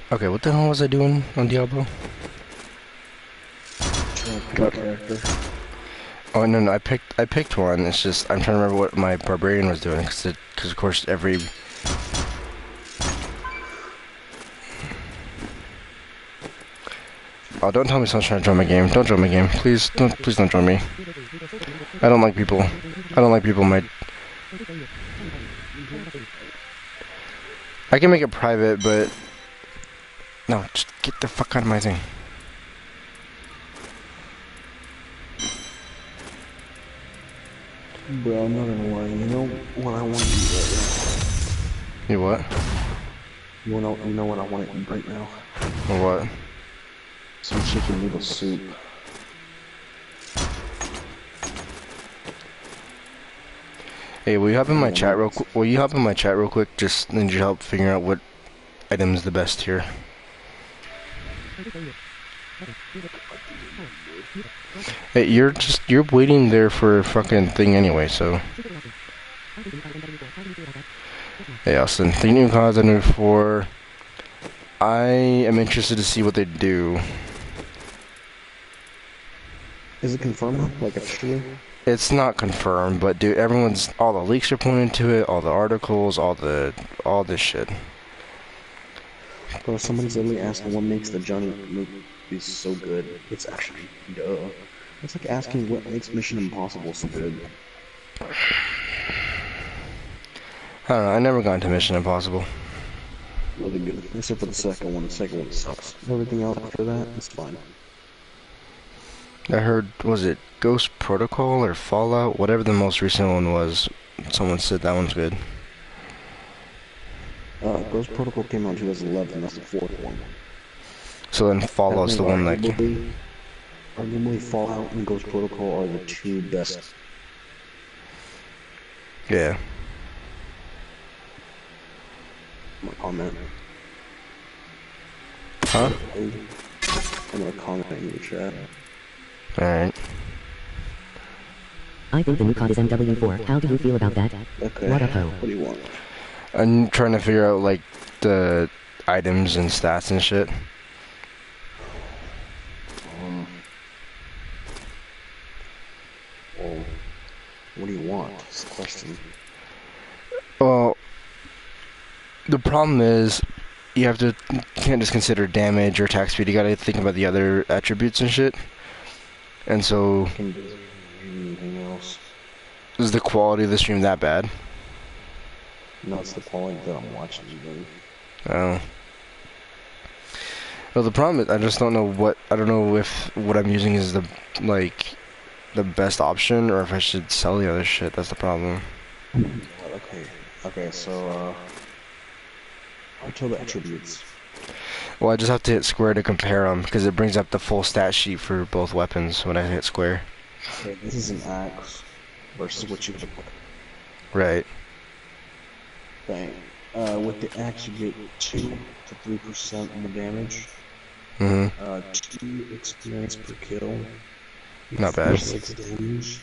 Okay, what the hell was I doing on Diablo? Trying to pick a character. Oh no, no, I picked one. It's just I'm trying to remember what my barbarian was doing because of course every. Oh, don't tell me someone's trying to join my game. Don't join my game, please don't join me. I don't like people. I don't like people. I can make it private, but no, just get the fuck out of my thing. Bro, I'm not gonna lie. You know what I want to eat right now? You what? You know what I want to eat right now? Or what? Some chicken noodle soup. Hey, will you hop in my chat And real quick? Will you hop in my chat real quick? Just need your help figuring out what item's the best here. Hey, you're waiting there for a fucking thing anyway, so. Hey, Austin. The new cause I knew for. I am interested to see what they do. is it confirmed? Like officially? It's not confirmed, but dude, all the leaks are pointing to it, all the articles, all this shit. Bro, somebody's literally asking what makes the Johnny movie so good. It's actually duh. It's like asking what makes Mission Impossible so good. I don't know. I never got into Mission Impossible. Really good. Except for the second one. The second one sucks. Everything else after that is fine. I heard, was it Ghost Protocol or Fallout? Whatever the most recent one was, someone said that one's good. Ghost Protocol came out in 2011. That's the fourth one. So then I Fallout's think the one that. arguably Fallout and Ghost Protocol are the two best. Yeah. My comment. Huh? I'm gonna comment in your chat. Alright. I think the new COD is MW4. How do you feel about that? Okay. What up, ho? What do you want? I'm trying to figure out, like, the items and stats and shit. Well, what do you want? That's the question. Well, the problem is, you can't just consider damage or attack speed, you gotta think about the other attributes and shit. And so, Can do anything else. is the quality of the stream that bad? No, it's the quality that I'm watching you. Oh. Well, the problem is, I don't know if what I'm using is the best option, or if I should sell the other shit, that's the problem. Okay, so, I'll tell the attributes. Well, I just have to hit square to compare them, because it brings up the full stat sheet for both weapons when I hit square. Okay, this is an axe versus what you would put. Right. Bang. With the axe, you get 2 to 3% more damage. 2 experience per kill. Not bad. 6 damage.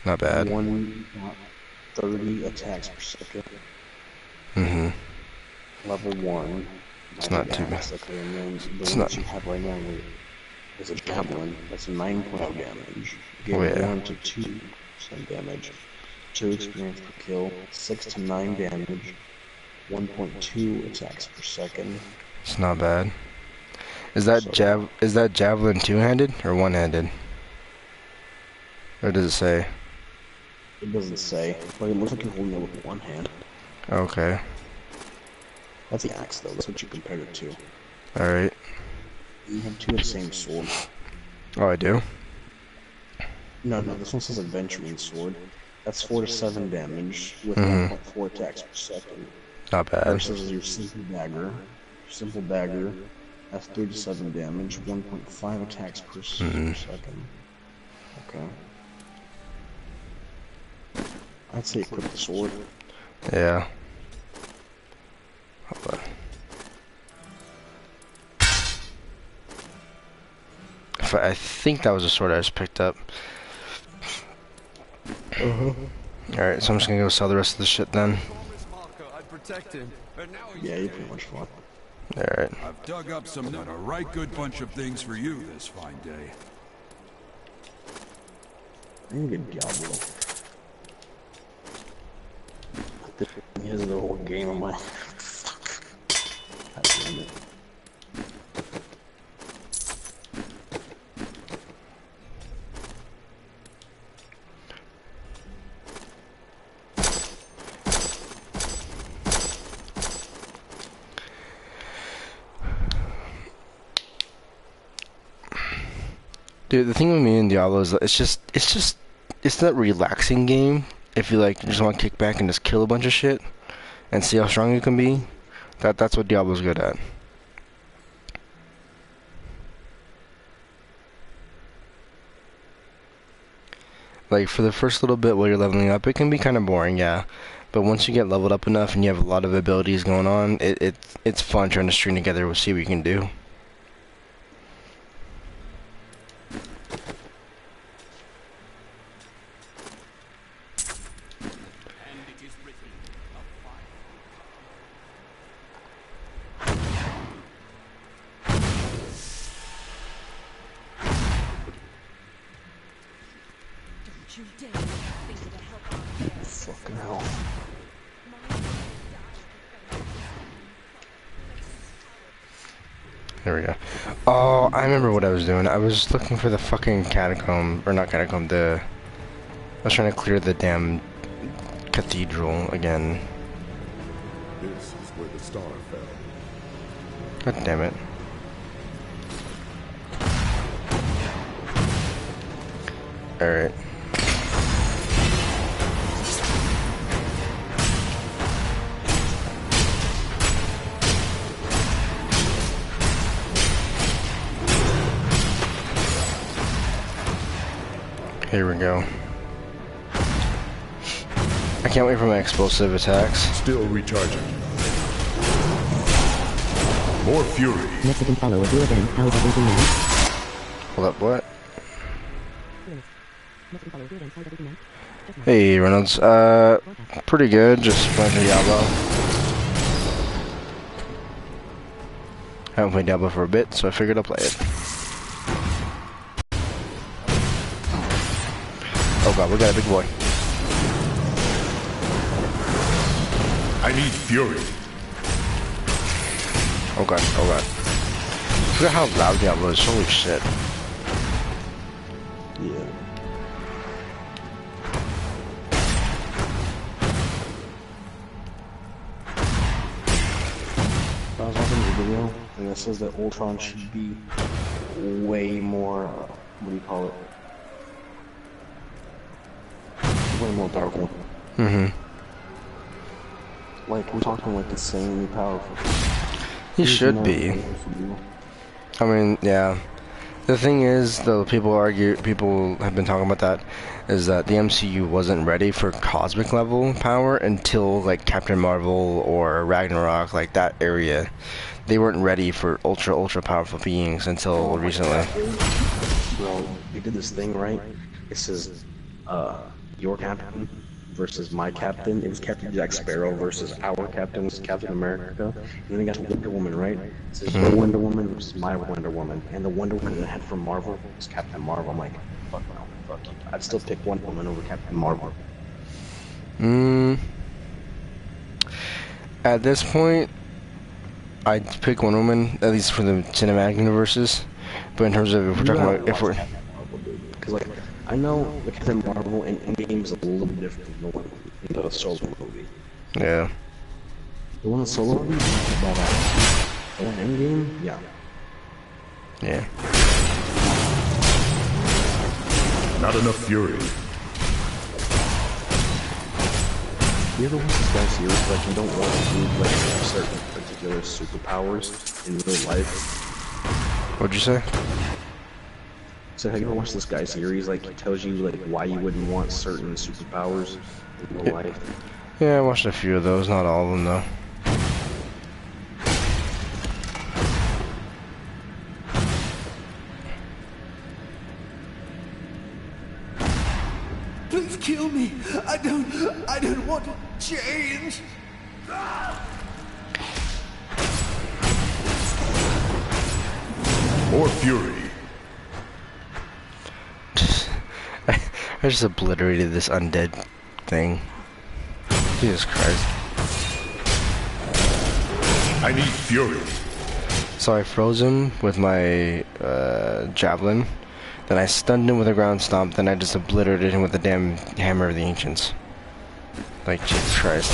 Not bad. 1.30 attacks per second. Level 1. It's not too bad. Okay, and then the It's one not. that you have right now is a javelin. That's 9.0 damage. You Oh, get yeah. 1 to 2% damage. 2 experience per kill. 6 to 9 damage. 1.2 attacks per second. It's not bad. Is that javelin two-handed or one-handed? Or does it say? It doesn't say, but it looks like you're holding it with one hand. Okay. That's the axe, though. That's what you compared it to. Alright. You have 2 of the same sword. Oh, I do? No, this one says adventuring sword. That's 4 to 7 damage with 1.4 attacks per second. Not bad. Versus your simple dagger. Simple dagger has 3 to 7 damage, 1.5 attacks per second. Okay. I'd say equip the sword. Yeah. Hold on. I think that was a sword I just picked up. Alright, so I'm just gonna go sell the rest of the shit then. Yeah, you pretty much fought. Alright. I've dug up some a right good bunch of things for you this fine day. I need to get Diablo. The thing is, the whole game, I'm like, fuck. God damn it. Dude, the thing with me and Diablo is that it's that relaxing game. If you like, just want to kick back and just kill a bunch of shit and see how strong you can be. That's what Diablo's good at. Like for the first little bit while you're leveling up, it can be kind of boring, yeah. But once you get leveled up enough and you have a lot of abilities going on, it's fun trying to string together and see what you can do. Fucking hell. There we go. Oh, I remember what I was doing. I was looking for the fucking catacomb, or not catacomb, I was trying to clear the damn cathedral again. This is where the star fell. God damn it. Alright. Here we go. I can't wait for my explosive attacks. Still recharging. More fury. Mexican follower, do again. How's everything now? Hold up, what? Mexican follower, do again. How's everything now? Just now. Hey, Reynolds. Pretty good. Just playing Diablo. Haven't played Diablo for a bit, so I figured I'll play it. Oh god, we got a big boy. I need fury. Oh god, oh god. I forgot how loud Diablo is. Holy shit. Yeah. I was watching the video, and it says that Ultron should be way more, what do you call it? Way more powerful. Mm-hmm. Like, we're talking like insanely powerful. He should be. I mean, yeah. The thing is, though, people have been talking about that, is that the MCU wasn't ready for cosmic level power until, like, Captain Marvel or Ragnarok, like, that area. They weren't ready for ultra powerful beings until recently. Bro, they did this thing, right? It says, your captain versus my captain. It was Captain Jack Sparrow versus our captain, was Captain America. And then they got to Wonder Woman, right? It says your Wonder Woman versus my Wonder Woman. And the Wonder Woman that I had from Marvel was Captain Marvel. I'm like, fuck no, fuck you. I'd still pick Wonder Woman over Captain Marvel. At this point, I'd pick Wonder Woman, at least for the cinematic universes. But in terms of if we're talking about, if we're... Because, like, I know the Captain Marvel and Endgame is a little bit different than the one in the solo movie. Yeah. The one in the solo movie is badass. The one in Endgame, yeah. Yeah. Not enough fury. You ever watch this guy's series, like, you don't want to do, like, certain particular superpowers in real life? What'd you say? So have you ever watched this guy's series, like, he tells you, like, why you wouldn't want certain superpowers in real life? Yeah, I watched a few of those, not all of them, though. Please kill me. I don't want to change. More fury. I just obliterated this undead thing. Jesus Christ. I need fury. So I froze him with my javelin, then I stunned him with a ground stomp, then I just obliterated him with the damn hammer of the ancients. Like, Jesus Christ.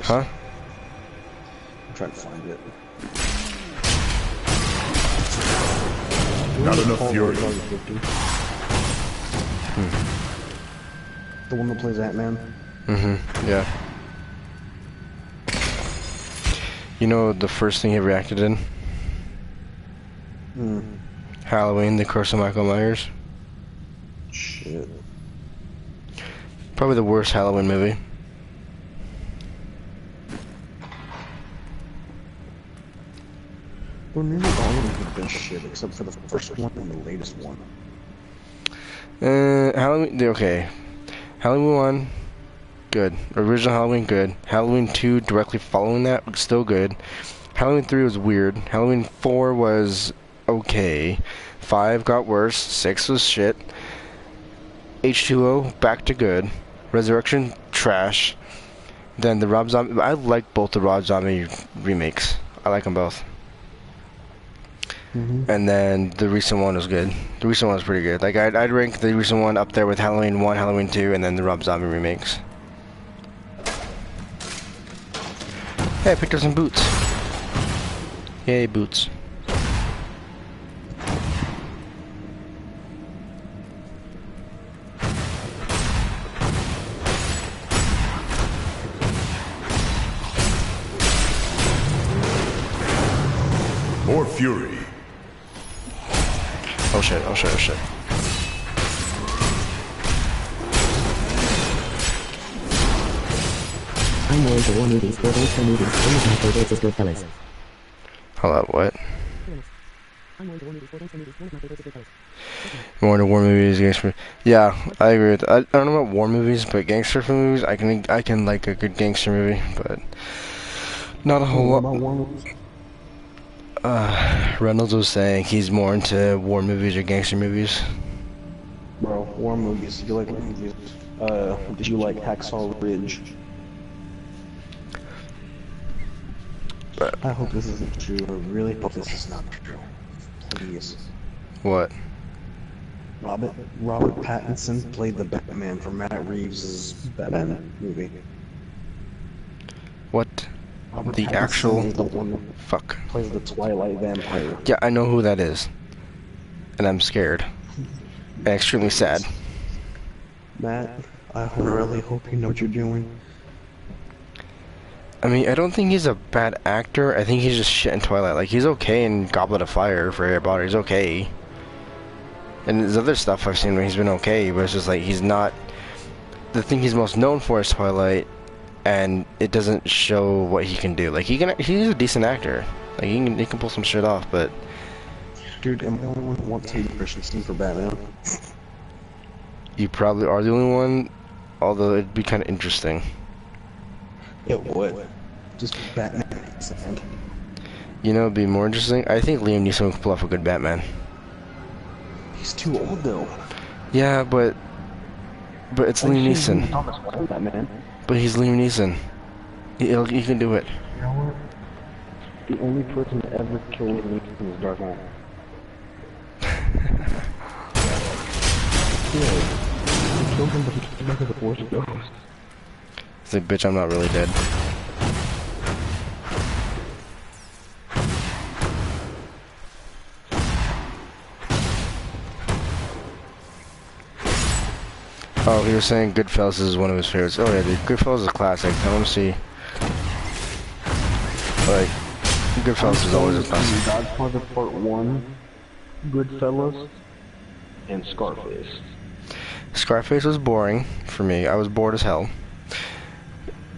Huh? I'm trying to find it. Not enough fury. The one that plays Ant-Man? Yeah. You know the first thing he reacted in? Halloween, The Curse of Michael Myers. Shit. Probably the worst Halloween movie. Well, nearly all of them are the best shit, except for the first one and the latest one. Halloween, okay. Halloween 1, good. Original Halloween, good. Halloween 2, directly following that, still good. Halloween 3 was weird. Halloween 4 was okay. 5 got worse. 6 was shit. H2O, back to good. Resurrection, trash. Then the Rob Zombie, I like both the Rob Zombie remakes. I like them both. And then the recent one was good. The recent one was pretty good. Like, I'd rank the recent one up there with Halloween 1, Halloween 2, and then the Rob Zombie remakes. Hey, I picked up some boots. Yay, boots. More fury. Oh shit, oh shit, oh shit. I'm more into war movies or gangster movies. One of my favorites is Goodfellas. Hold up, what? I'm more into war movies or gangster movies. One of my favorites is Goodfellas. More into war movies, gangster. Yeah, I agree with that. I don't know about war movies, but gangster movies, I can like a good gangster movie, but not a whole lot. Reynolds was saying he's more into war movies or gangster movies. Bro, war movies. You like war movies? Did you like Hacksaw Ridge? I hope this isn't true. I really hope this is not true. Please. What? Robert Pattinson played the Batman for Matt Reeves' Batman movie. What? Robert The Pattinson actual... is the one that Fuck. plays the Twilight vampire. Yeah, I know who that is. And I'm scared. And extremely sad. Matt, I really hope you know what you're doing. I mean, I don't think he's a bad actor. I think he's just shit in Twilight. Like, he's okay in Goblet of Fire for Harry Potter. He's okay. And there's other stuff I've seen where he's been okay, but it's just like, he's not... The thing he's most known for is Twilight, and it doesn't show what he can do. Like, he's a decent actor. Like, he can pull some shit off, but... Dude, am I the only one who wants Hayden Christensen for Batman? You probably are the only one, although it'd be kind of interesting. It would. Just Batman. And You know, it'd be more interesting. I think Liam Neeson would pull off a good Batman. he's too old though. Yeah, but it's Liam Neeson. Thomas Wayne Batman. But he's Liam Neeson. He can do it. You know what? The only person to ever kill Liam Neeson was Darth Maul. Yeah, he killed him, but he came back as a Force Ghost. He's like, bitch, I'm not really dead. Oh, he was saying Goodfellas is one of his favorites. Oh yeah, dude, Goodfellas is a classic. Now let me see. Like, Goodfellas is always a classic. Godfather Part 1, Goodfellas, and Scarface. Scarface was boring for me. I was bored as hell.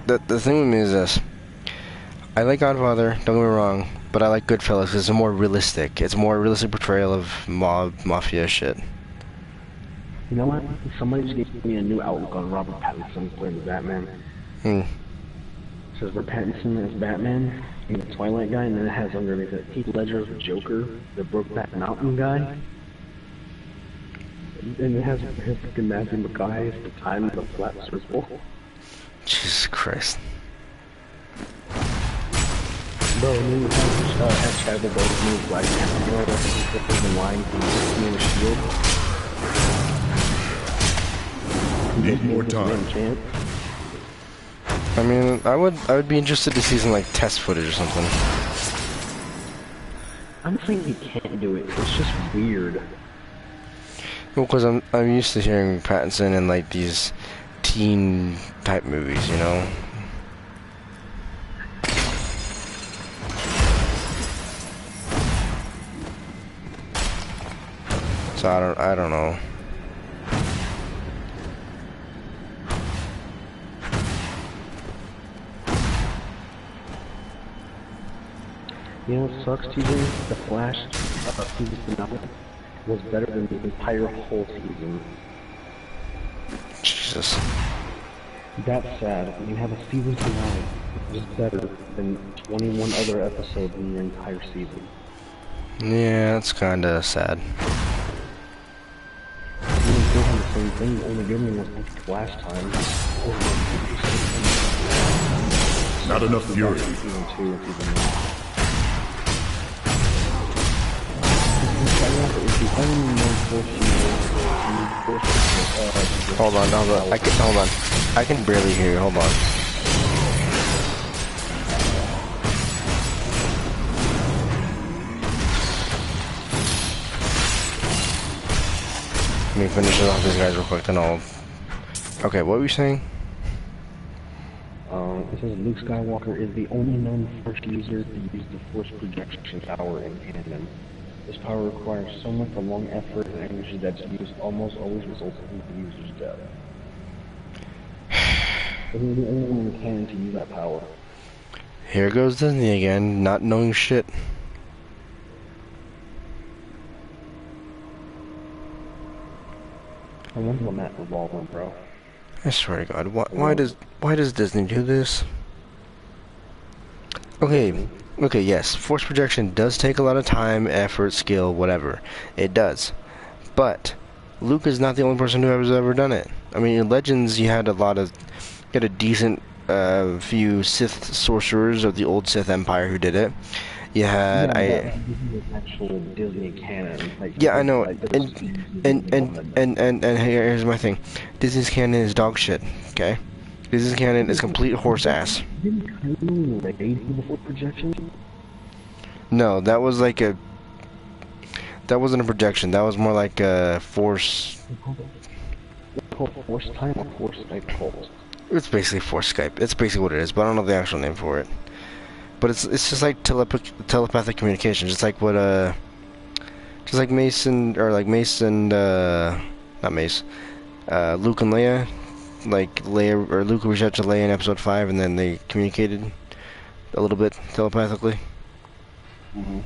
The thing with me is this. I like Godfather, don't get me wrong, but I like Goodfellas because it's more realistic. It's a more realistic portrayal of mafia shit. You know what? Somebody just gave me a new outlook on Robert Pattinson playing the Batman. says Robert Pattinson as Batman, and the Twilight guy, and then it has underneath it Heath Ledger as Joker, the Brokeback Mountain guy. And it has fucking Matthew McConaughey as the Time of the Flat Circle. Jesus Christ. Bro, and then it has Chadwick Boseman as Black Panther, you know, that's the line from Man of S.H.I.E.L.D. Need more time. I mean, I would be interested to see some like test footage or something. I'm saying he can't do it. It's just weird. Well, because I'm used to hearing Pattinson in like these teen type movies, you know. So I don't know. You know what sucks, TJ? The Flash season finale was better than the entire whole season. Jesus. That's sad. When you have a season finale, which is better than 21 other episodes in your entire season. Yeah, it's kind of sad. You can still have the same thing. The only good one was like Flash time. Not enough fury. Season 2 and season 1. Hold on. Hold on. I can barely hear you. Hold on. Let me finish it off these guys real quick, then I'll... Okay, what were you saying? It says Luke Skywalker is the only known Force user to use the Force projection power in canon. This power requires so much long effort and energy that its use almost always results in the user's death. But he's the only one in canon to use that power. Here goes Disney again, not knowing shit. I wonder what Matt Revolver, bro. I swear to God, why does Disney do this? Okay, yes, force projection does take a lot of time, effort, skill, whatever. It does. But Luke is not the only person who has ever done it. I mean, in Legends, you had a decent few Sith sorcerers of the old Sith Empire who did it. You had Actual Disney canon. Like, yeah, I know. Like, And here's my thing. Disney's canon is dog shit. Okay, Disney's canon is complete horse ass. Didn't Kylo raid before projection? No, that was like a. That wasn't a projection. That was more like a force. Force time or force Skype calls? It's basically force Skype. It's basically what it is, but I don't know the actual name for it. But it's just like telepathic communication, just like what just like Mace and not Mace, Luke and Leia, like Leia or Luke reached out to Leia in Episode 5, and then they communicated a little bit telepathically. Mm-hmm.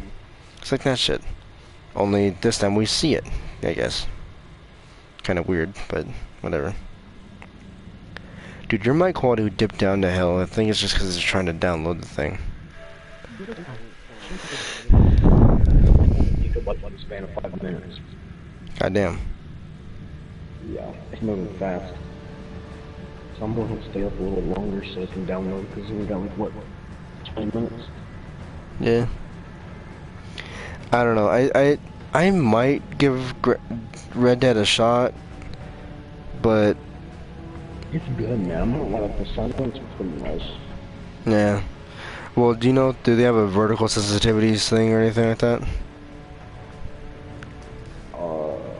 It's like that shit. Only this time we see it, I guess. Kind of weird, but whatever. Dude, your mic quality dipped down to hell. I think it's just because it's trying to download the thing. Like in the span of 5 minutes. Goddamn. Yeah, it's moving fast. So I'm going to stay up a little bit longer so I can download because we got like what, 20 minutes? Yeah. I don't know. I might give Red Dead a shot, but It's good, man. I'm not gonna lie, the soundtrack's pretty nice. yeah. Well, do they have a vertical sensitivities thing or anything like that? I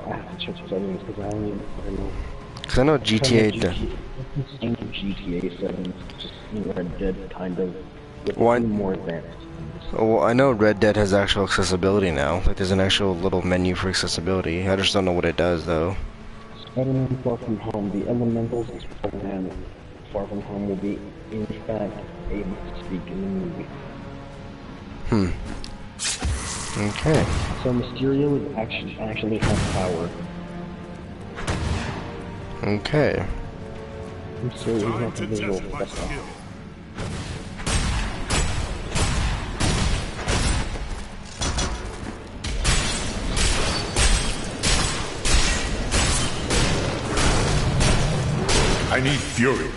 have to check the settings because I don't know. Because I know GTA does. Same GTA settings, just Red Dead kind of with Why- more advanced. Well, I know Red Dead has actual accessibility now. Like, there's an actual little menu for accessibility. I just don't know what it does, though. Spider-Man Far From Home, the Elementals and Spider-Man Far From Home will be, in fact, able to speak in the movie. Okay. So Mysterio would actually have power. Okay. Mysterio would have the Time to visual test my effect. skill. I need fury.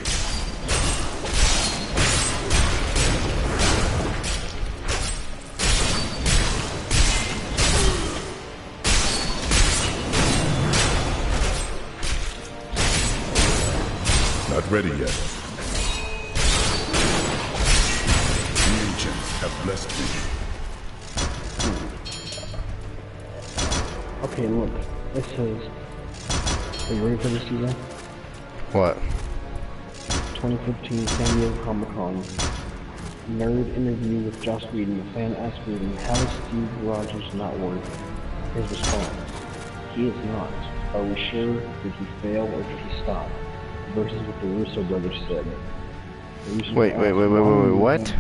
Not ready yet. The ancients have blessed me. Okay, look. This says... Are you ready for this, season? What? 2015 San Diego Comic-Con. Nerd interview with Joss Whedon. The fan asked Whedon, how is Steve Rogers not worthy? His response, he is not. Are we sure? Did he fail or did he stop? Versus what the Russo brothers said. The Russo Wait, asked, what?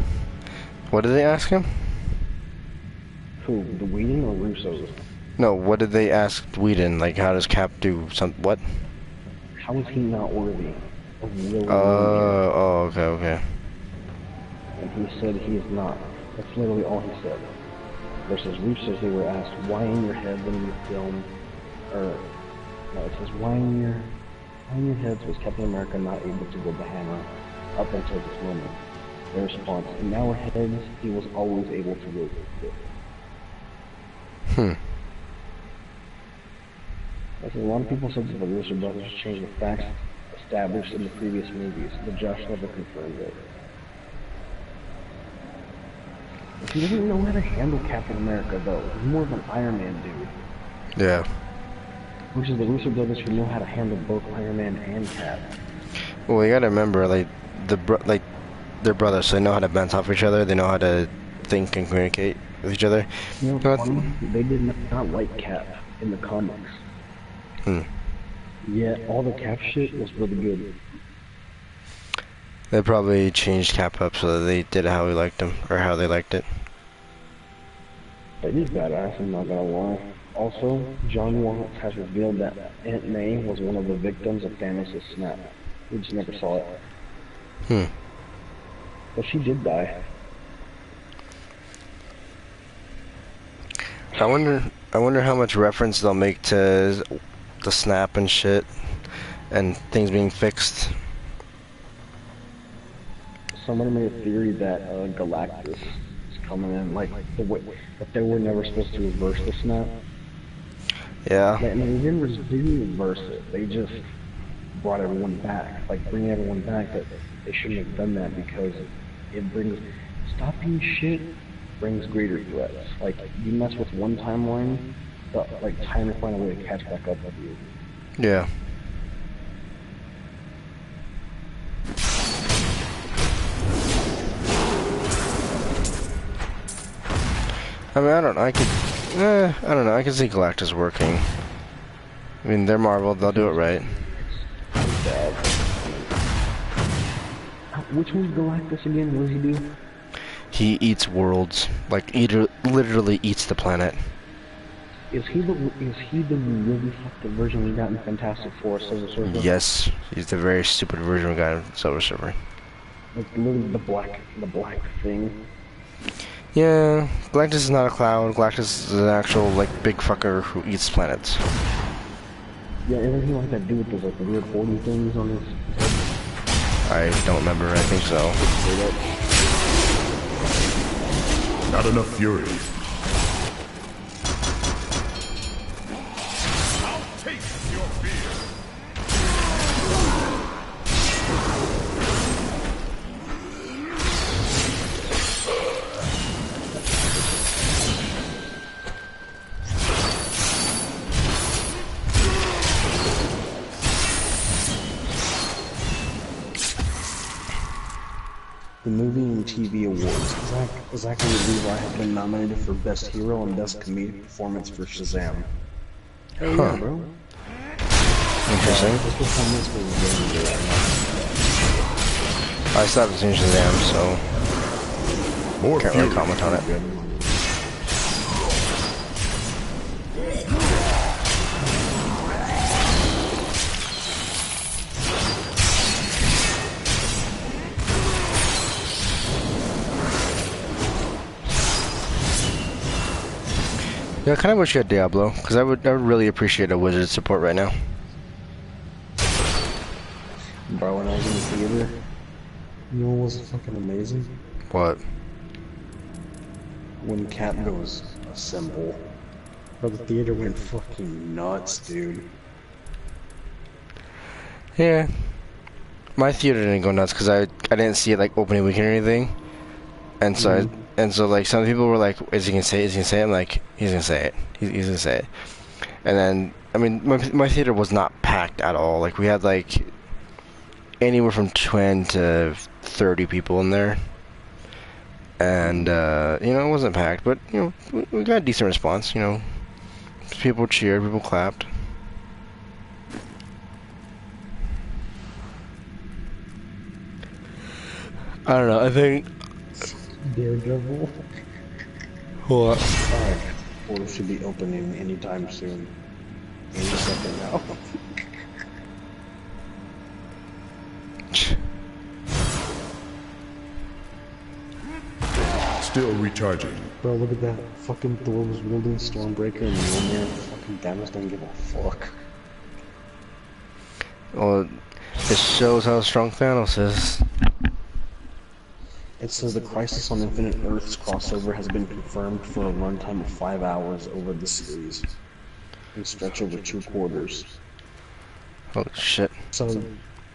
What did they ask him? Who, the Whedon or Russos? No, what did they ask Whedon? Like, how does Cap do what? How is he not worthy of Will? Oh, okay. And he said he is not. That's literally all he said. Versus Russos, they were asked, why in your head when you film, no, it says, why in your heads was Captain America not able to wield the hammer up until this moment? Their response, in our heads, he was always able to wield it. As a lot of people said that the Russo brothers changed the facts established in the previous movies, but Josh never confirmed it. He doesn't know how to handle Captain America, though. He's more of an Iron Man dude. Yeah. Which is the Russo brothers who know how to handle both Iron Man and Cap. Well, you gotta remember, like, they're brothers, so they know how to bounce off each other. They know how to think and communicate with each other. You know what's funny? They did not like Cap in the comics. Yet all the Cap shit was really good. They probably changed Cap up so that they did it how we liked him, or how they liked it. But he's badass, I'm not gonna lie. Also, John Watts has revealed that Aunt May was one of the victims of Thanos' snap. We just never saw it. But she did die. I wonder how much reference they'll make to the snap and shit, and things being fixed. Someone made a theory that Galactus is coming in, like that they were never supposed to reverse the snap. Yeah. I mean, they didn't reverse it. They just brought everyone back, like bringing everyone back. That they shouldn't have done that because it brings stopping shit brings greater threats. Like you mess with one timeline, like time to find a way to catch back up with you. Yeah. I mean, I don't know. I don't know. I can see Galactus working. I mean, they're Marvel. They'll do it right. Bad. Which one's Galactus again? What does he do? He eats worlds. Like, literally eats the planet. Is he the really fucked up version we got in Fantastic Four, Silver Surfer? Yes, he's the very stupid version we got in Silver Surfer. Like literally the black thing. Yeah, Galactus is not a cloud. Galactus is an actual, like, big fucker who eats planets. Yeah, isn't he like that dude with those like weird hoarding things on his head? I don't remember. I think so. Not enough fury. I'll taste your fear. The movie and TV awards. Zachary Levi has been nominated for Best Hero and Best Comedic Performance for Shazam. Hell yeah, bro. Interesting. This performance was very good. I still haven't seen Shazam, so More can't fury. really comment on it. Yeah, I kind of wish you had Diablo, because I would really appreciate a wizard support right now. Bro, theater. You know what was fucking amazing? What? When Cap goes assemble. Bro, the theater went fucking nuts, dude. Yeah. My theater didn't go nuts because I didn't see it like opening weekend or anything. And so like some people were like, "Is he gonna say it? Is he gonna say it?" I'm like, "He's gonna say it. He's gonna say it." And then I mean, my theater was not packed at all. Like we had like anywhere from 20 to 30 people in there, and you know, it wasn't packed, but you know, we got a decent response. You know, people cheered, people clapped. I don't know. I think Daredevil. what? Alright. Portal should be opening anytime soon. Any second now. Still recharging. Bro, look at that. Fucking Thor was wielding Stormbreaker and Mjolnir. Fucking Thanos don't give a fuck. Well, it shows how strong Thanos is. It says the Crisis on Infinite Earths crossover has been confirmed for a runtime of 5 hours over the series. And stretch over 2 quarters. Holy shit. So,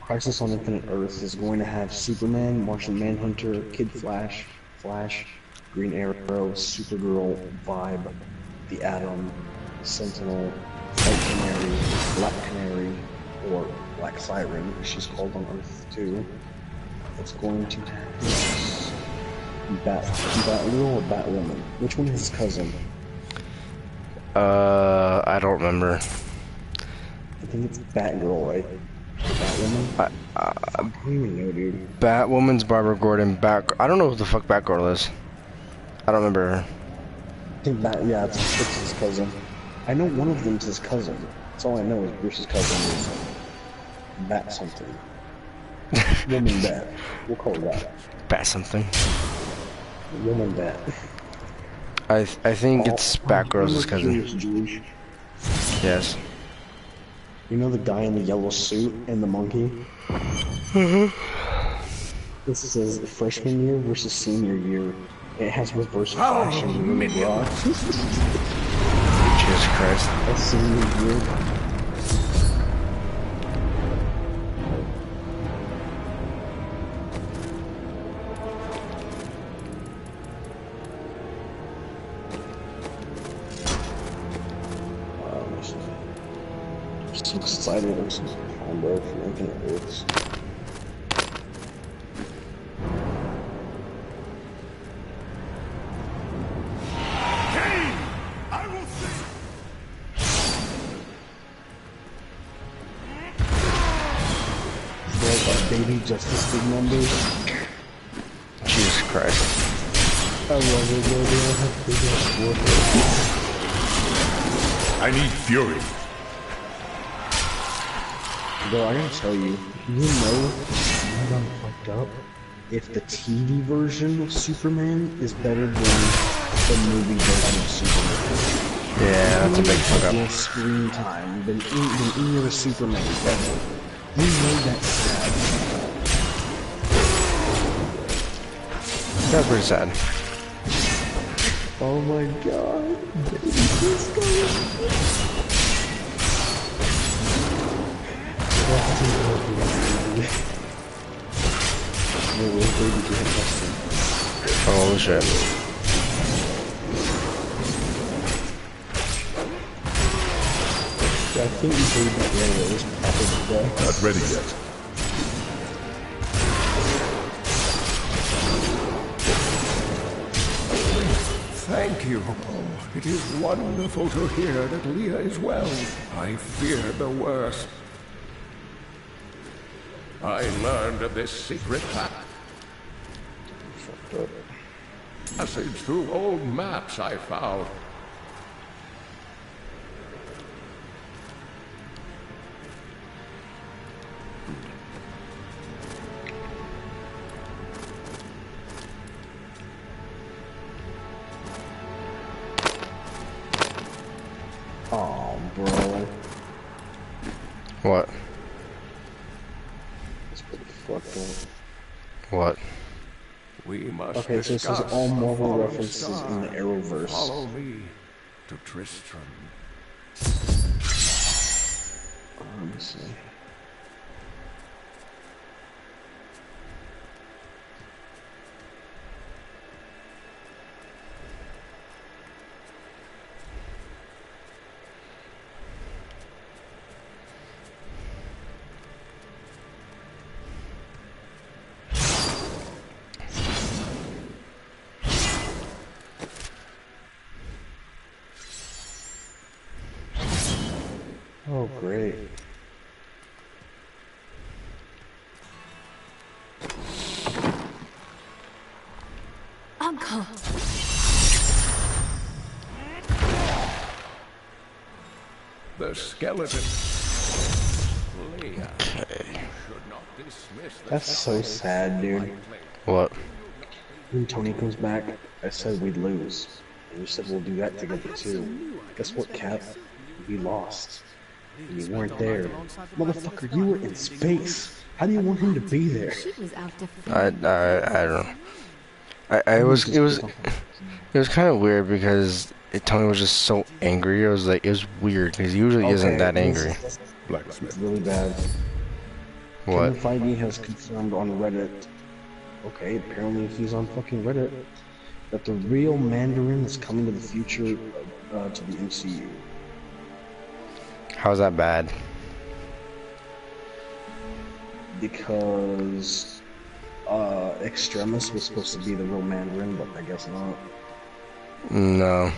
Crisis on Infinite Earths is going to have Superman, Martian Manhunter, Kid Flash, Green Arrow, Supergirl, Vibe, the Atom, Sentinel, White Canary, Black Canary, or Black Siren, as she's called on Earth too. It's going to have Batgirl or Batwoman. Which one is his cousin? I don't remember. I think it's Batgirl, right? Batwoman? I don't even know, dude. Batwoman's Barbara Gordon. I don't know who the fuck Batgirl is. I don't remember her. I think yeah, it's his cousin. I know one of them's his cousin. That's all I know is Bruce's cousin is Bat something. Woman Bat. We'll call her that. Bat something. Woman Bat. I think it's Batgirl's cousin. Jewish. Yes. You know the guy in the yellow suit and the monkey? This says freshman year versus senior year. It has reverse fashion. Bro. Jesus Christ. That's senior year. I'm so excited. I'm so combo for Infinite Earths. Baby Justice League members. Jesus Christ. I love it, bro. They all have big ass warheads. I need fury. Bro, I gotta tell you, you know I got fucked up. If the TV version of Superman is better than the movie version of Superman. Yeah, that's a big fuck up. More screen time than any other Superman ever. You know that's sad. That's pretty sad. Oh my god. Baby, please go. Oh shit. I think you baby Arrow is probably dead. Not ready yet. Thank you. Oh, it is wonderful to hear that Leah is well. I feared the worst. I learned of this secret path. Passage through old maps I found. Oh, bro. What? That's pretty fucked What? We must Okay, so it says discuss all a Marvel falling references in the star. Arrowverse. Follow me to Tristram. Let me see. Oh, great. Uncle. The skeleton. Leah. Should not dismiss the That's so sad, dude. What? When Tony comes back, I said we'd lose. And you said we'll do that together too. Guess what, Cap? We lost. And you weren't there. Motherfucker, you were in space. How do you want him to be there? She was out I defending. don't know. It was kind of weird because Tony was just so angry. It was weird because he usually isn't that angry. It's really bad. What? Kevin Feige has confirmed on Reddit. Okay, apparently he's on fucking Reddit. That the real Mandarin is coming to the future to the MCU. How's that bad? Because Extremis was supposed to be the real Mandarin, but I guess not. No.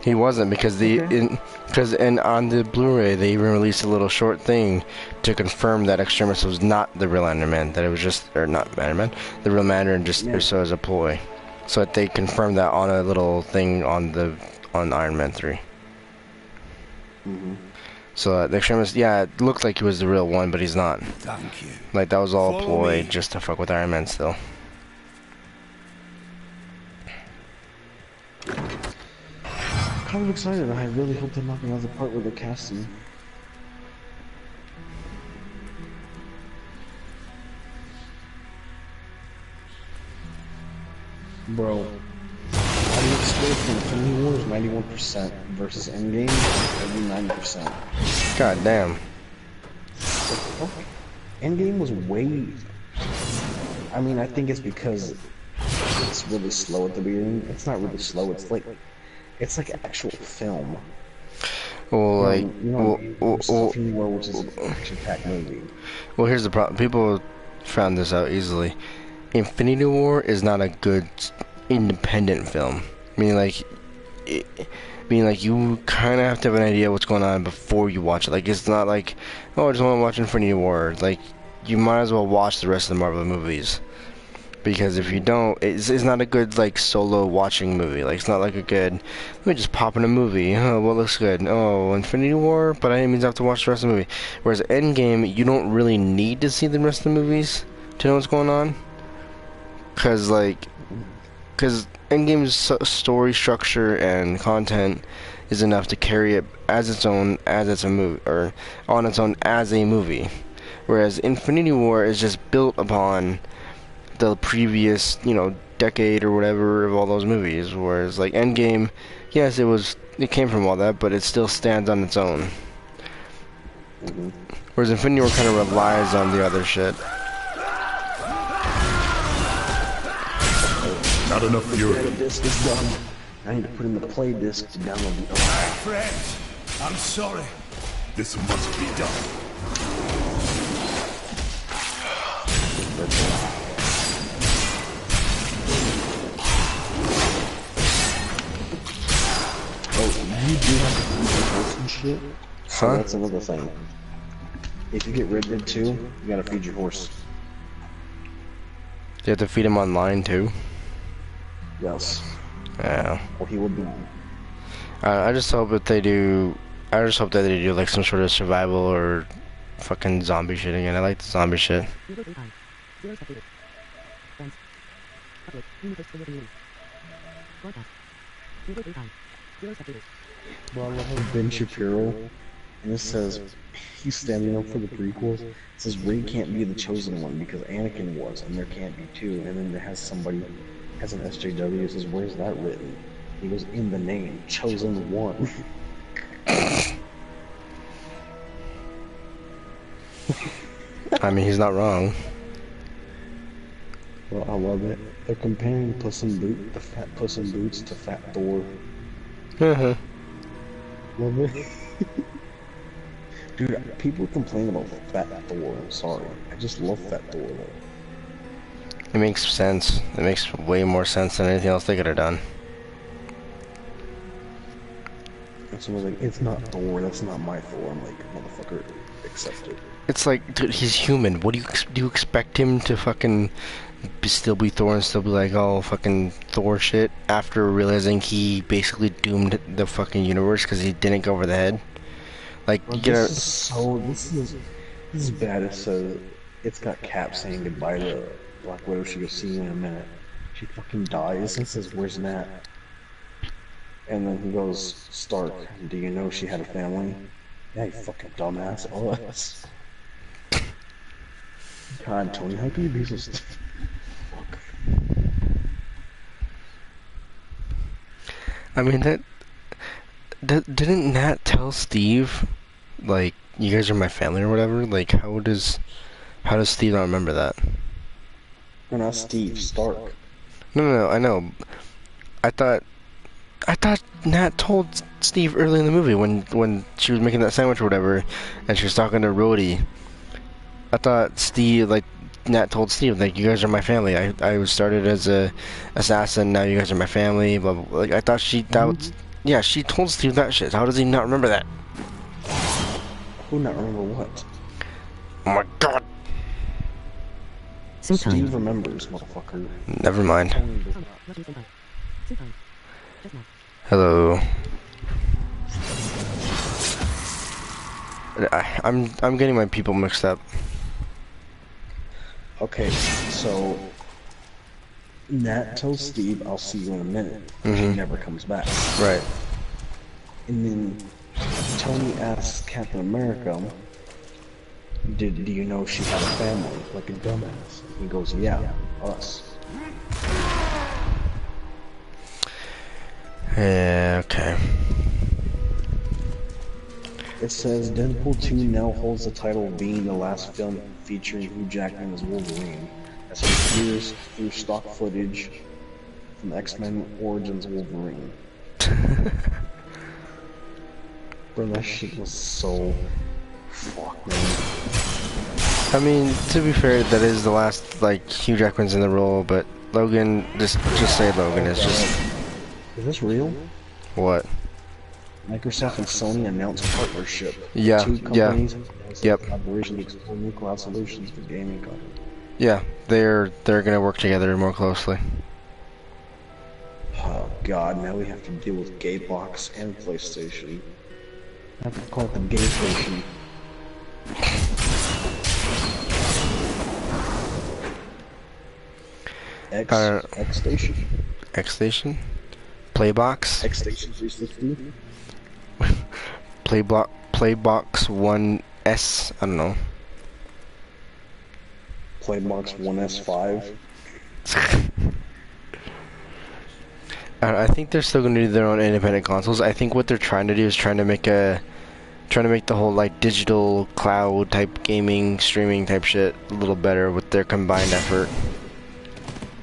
He wasn't because on the Blu-ray they even released a little short thing to confirm that Extremis was not the real Iron Man, that it was just not Iron Man, the real Mandarin just so as a ploy. So that they confirmed that on a little thing on Iron Man 3. Mm-hmm. So the Extremis, yeah, it looked like he was the real one, but he's not. Thank you. Like that was all a Follow ploy me. just to fuck with Iron Man still. Kind of excited. I really hope they're not gonna have the part where they're casting. Bro, audience score for Infinity War is 91% versus Endgame is 90%. God damn. Fuck. Endgame was way. I mean, I think it's because it's really slow at the beginning. It's not really slow. It's like actual film. Well, like, Infinity War, which is an action-packed movie. well, here's the problem. People found this out easily. Infinity War is not a good independent film. Meaning, you kind of have to have an idea what's going on before you watch it. Like, it's not like, oh, I just want to watch Infinity War. Like, you might as well watch the rest of the Marvel movies. Because if you don't, it's not a good, like, solo watching movie. Like, it's not like a good, let me just pop in a movie. Oh, what looks good? Oh, Infinity War? But I means I have to watch the rest of the movie. Whereas Endgame, you don't really need to see the rest of the movies to know what's going on. Because Endgame's story structure and content is enough to carry it as its own, as it's a movie, or on its own as a movie. Whereas Infinity War is just built upon the previous, decade or whatever of all those movies. Whereas, like, Endgame, yes, it came from all that, but it still stands on its own. Whereas Infinity War kind of relies on the other shit. Not enough fury. The disc is done. I need to put in the play disc to download the. Friends, I'm sorry. This must be done. You do have to feed your horse and shit. So Huh? that's another thing. If you get Red Dead 2, you gotta feed your horse. You have to feed him online too. Yes. Yeah. Or he will be. I just hope that they do. I just hope that they do like some sort of survival or fucking zombie shit again. I like the zombie shit. Bro, I love how Ben Shapiro and it says he's standing up for the prequels. It says Rey can't be the chosen one because Anakin was, and there can't be two. And then it has somebody has an SJW. It says, "Where's that written?" He goes, "In the name, chosen one." I mean, he's not wrong. Well, I love it. They're comparing the fat Puss in Boots to Fat Thor. Uh-huh. Love it. Dude, people complain about Fat Thor. I'm sorry. I just love Fat Thor though. It makes sense. It makes way more sense than anything else they could have done. And someone's like, it's not Thor, that's not my Thor. I'm like, motherfucker, accept it. It's like, dude, he's human. What do you expect him to fucking still be Thor and still be like, oh, fucking Thor shit after realizing he basically doomed the fucking universe because he didn't go over the head? Like, Bro, you gotta... this is bad. It says, it's got Cap saying goodbye to Black Widow. She goes, see you in a minute. She fucking dies and says, where's Nat? And then he goes, Stark, do you know she had a family? Yeah, you fucking dumbass. Oh, that's... God, Tony, how can you be so fuck? I mean, didn't Nat tell Steve, like, you guys are my family or whatever? Like, how does Steve not remember that? No, not Steve, Stark. No, I know. I thought Nat told Steve early in the movie when she was making that sandwich or whatever, and she was talking to Rhodey. I thought Steve, like, Nat told Steve, like, you guys are my family. I was started as a assassin, now you guys are my family, blah, blah, blah. Like, I thought yeah, she told Steve that shit. How does he not remember that? Who not remember what? Oh my god. Steve remembers, motherfucker. Never mind. Hello. I'm getting my people mixed up. Okay, so Nat tells Steve, "I'll see you in a minute." Mm-hmm. She never comes back. Right. And then Tony asks Captain America, do you know she had a family?" Like a dumbass. He goes, "Yeah, us." Yeah, okay. It says Deadpool 2 now holds the title of being the last film featuring Hugh Jackman as Wolverine, as he appears through stock footage from X-Men Origins Wolverine. Bro, that shit was so... fuck, man. I mean, to be fair, that is the last, like, Hugh Jackman's in the role, but Logan, just say Logan is just... Is this real? What? Microsoft and Sony announced partnership. Yeah, Two companies yep. collaboration to explore new cloud solutions for gaming content. Yeah, they're gonna work together more closely. Oh god, now we have to deal with Gatebox and PlayStation. I have to call it the Gay Station. X Station. X Station? Playbox? X Station 360. Playbox 1S, I don't know. Playbox 1S5. I think they're still gonna do their own independent consoles. I think what they're trying to do is trying to make the whole like digital cloud type gaming streaming type shit a little better with their combined effort.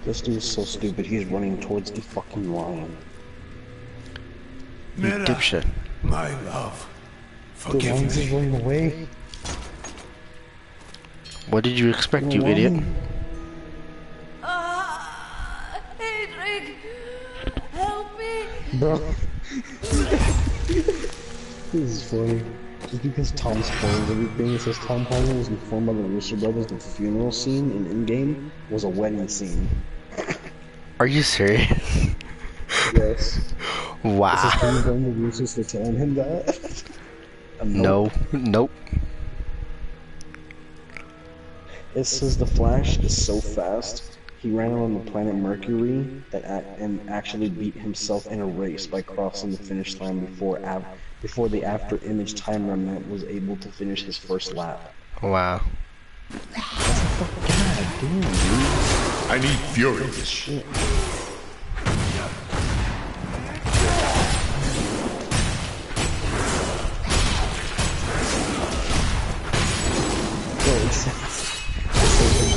This dude is so stupid, he's running towards the fucking lion. You dipshit. My love, The forgive lion's me. just running away. What did you expect, you idiot? Adrian, help me. Bro. This is funny. Just because Tom spoils everything, it says Tom Holland was informed by the Russo brothers that the funeral scene in Endgame was a wedding scene. Are you serious? Yes. Wow. Is this coming from the Russos for telling him that? No. Nope. It says the Flash is so fast, he ran on the planet Mercury and actually beat himself in a race by crossing the finish line before before the after image time remnant was able to finish his first lap. Wow. God damn, dude. I need fury. This shit. Bro, it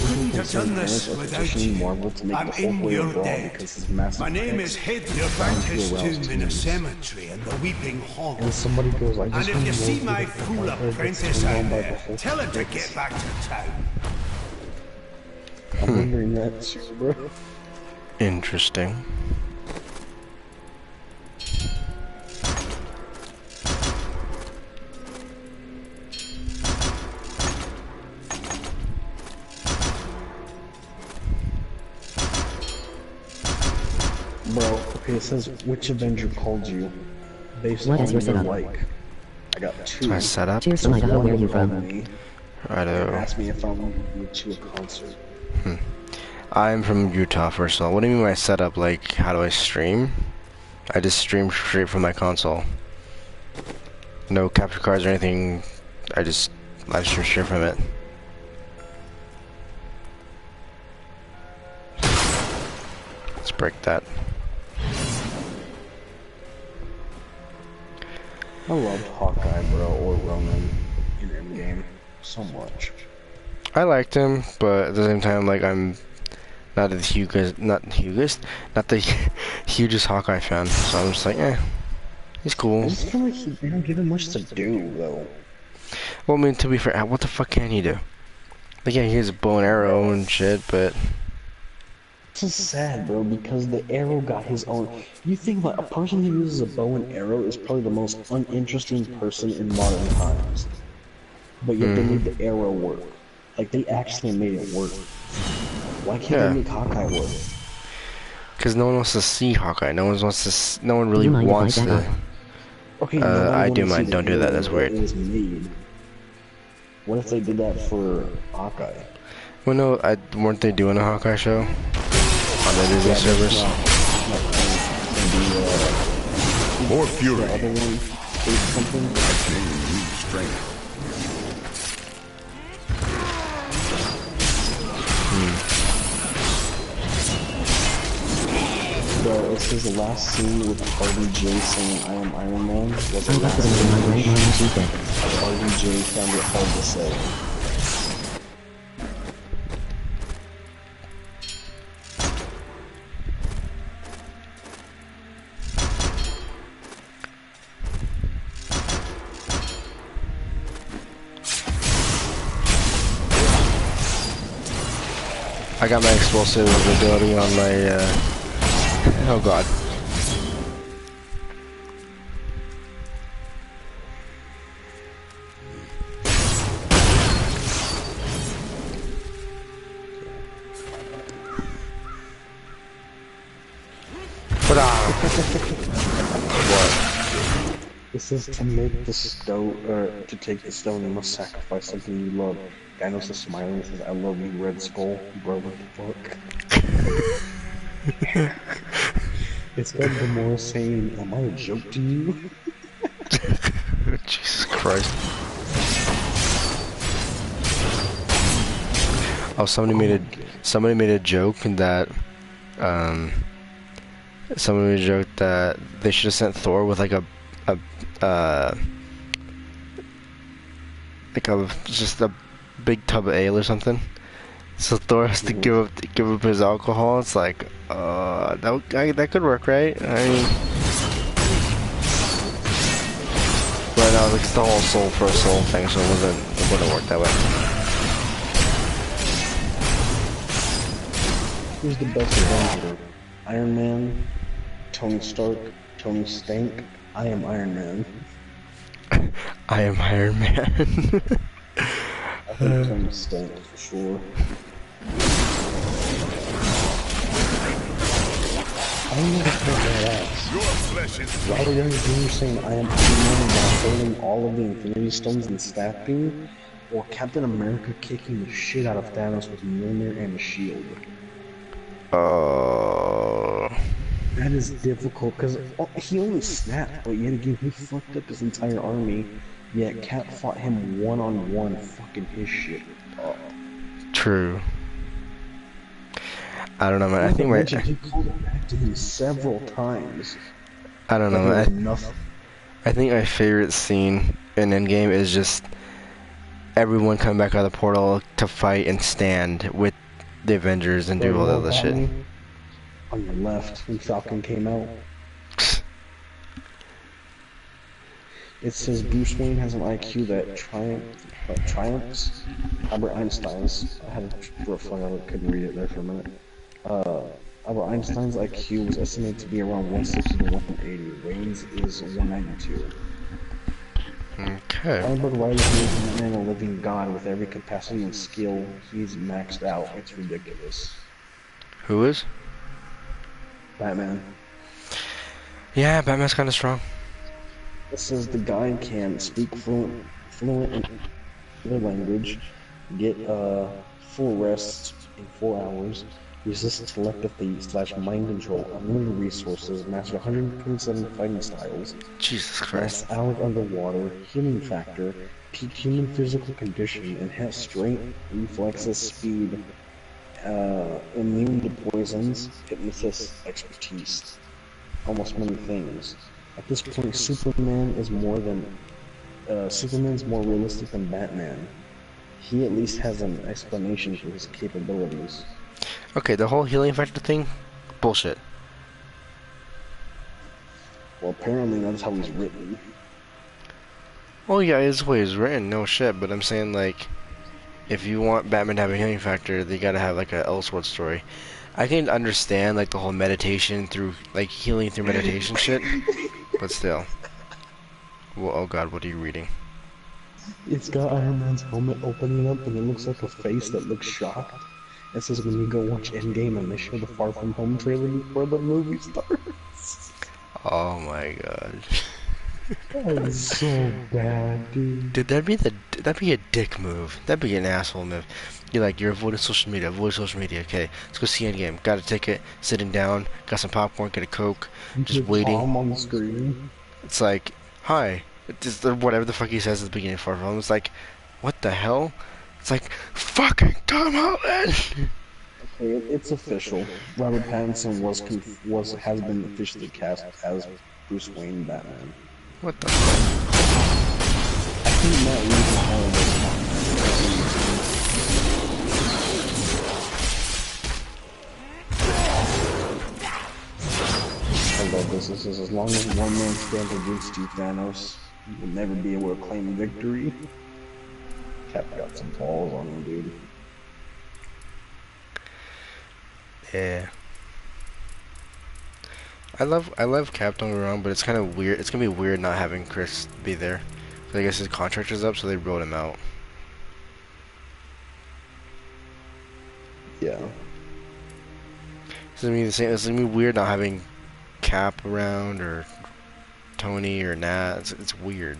Couldn't have done this without you. Marvel to make I'm the whole in way your raw debt. because his massive My name is pecs Hid, your bound to apprentice arouse tomb in a tears. cemetery in the Weeping Hall. And somebody goes like, And this if one you see knows my that the fool vampire gets apprentice turned on out by the there, whole tell her to thing. get back to town. I'm wondering that too, bro. Interesting. Bro, okay, it says which Avenger called you based What on is your your setup? like. I got two. My setup. Cheers from Idaho, where are you Called from? me Righto. and asked me if I wanted to go to a concert. I'm from Utah, first of all. What do you mean by setup? Like, how do I stream? I just stream straight from my console. No capture cards or anything. I just live stream straight from it. Let's break that. I loved Hawkeye, bro, or Ronan in Endgame so much. I liked him, but at the same time, like, I'm not the not the hugest Hawkeye fan. So I'm just like, he's I cool. just feel like they don't give him much to do, though. Well, I mean, to be fair, what the fuck can he do? Like, yeah, he has a bow and arrow and shit, but It's just sad, bro, because the arrow got his own. You think about a person who uses a bow and arrow is probably the most uninteresting person in modern times. But yet they made the arrow work. Like, they actually made it work. Why can't Yeah. they make Hawkeye work? because no one wants to see Hawkeye. No one wants to. No one really you mind if I wants back to. up? Okay, I nobody do wanted to mind. see Don't the do that. arrow That's that weird. It was made. What if they did that for Hawkeye? Well, no, weren't they doing a Hawkeye show on the Disney servers? More The fury. other one, did something. New strength. Bro, it says the last scene with Harvey J saying I am Iron Man was the I last put it in my right arm as you did. Harvey J found it hard to say. I got my explosive ability on my. Oh god. What? This is to make the stone, or to take the stone, you must sacrifice something you love. Thanos is smiling and says, I love you, Red Skull. Bro, what the fuck? It's got Gamora saying, am I a joke to you? Jesus Christ. Oh, somebody made a joke that somebody made a joke that they should have sent Thor with like a just a big tub of ale or something. So Thor has to give up his alcohol. It's like that could work, right? I mean, but no, like, it's the whole soul for a soul thing, so it wouldn't work that way. Who's the best Avenger? Iron Man, Tony Stark, Tony Stank. I am Iron Man. I am Iron Man. I think Tony Stank for sure. I don't know what the fuck that ass. Your flesh is Robert Downey Jr. saying I am Iron Man while holding all of the Infinity Stones and Staff Beam, or Captain America kicking the shit out of Thanos with Mjolnir and a shield. Oh. That is difficult because he only snapped, but yet again he fucked up his entire army. Yet Cap fought him one on one, fucking his shit up. True. I don't know, man. Not to mention he called it back to him several times, I don't but know, he was man. nothing. I think my favorite scene in Endgame is just everyone coming back out of the portal to fight and stand with the Avengers and do all that other shit. On your left, when Falcon came out, it says Bruce Wayne has an IQ that triumphs Albert Einstein's. I had to reflect on it, couldn't read it there for a minute. Albert Einstein's IQ was estimated to be around 160 to 180. Wayne's is 192. Okay. Albert Riley is Batman, a living god with every capacity and skill he's maxed out. It's ridiculous. Who is? Batman. Yeah, Batman's kind of strong. It says the guy can speak fluent in their language, get full rest in 4 hours, resist telepathy / mind control, unlimited resources, master 127 fighting styles, Jesus last Christ. hours underwater, healing factor, peak human physical condition, enhanced strength, reflexes, speed, immune to poisons, hypnosis, expertise. Almost many things. At this point, Superman's more realistic than Batman. He at least has an explanation for his capabilities. Okay, the whole healing factor thing, bullshit. Well, apparently that's how he's written. Well, yeah, it's the way it's written, no shit, but I'm saying, like, if you want Batman to have a healing factor, they gotta have, like, a Elseworld story. I can understand, like, the whole meditation through, like, healing through meditation shit, but still. Well, oh god, what are you reading? It's got Iron Man's helmet opening up and it looks like a face that looks shocked. It says when you go watch Endgame and they show the Far From Home trailer before the movie starts. Oh my god. That is so bad, dude. Dude, that'd be a dick move. That'd be an asshole move. You're avoiding social media, okay. Let's go see Endgame. Got a ticket, sitting down, got some popcorn, get a Coke, just waiting. Tom on the screen. It's like, hi. Just whatever the fuck he says at the beginning of Far From Home. It's like, what the hell? It's like, fucking Tom Holland! Okay, it's official. Robert Pattinson has been officially cast as Bruce Wayne Batman. What the I think Matt Reeves I love this. This is as long as one man stands against you, Thanos, you will never be able to claim victory. Cap got some balls on him, dude. Yeah. I love Cap, don't get me wrong, but it's kind of weird. It's gonna be weird not having Chris be there. I guess his contract is up, so they wrote him out. Yeah. It's gonna be the same. It's gonna be weird not having Cap around or Tony or Nat. It's weird.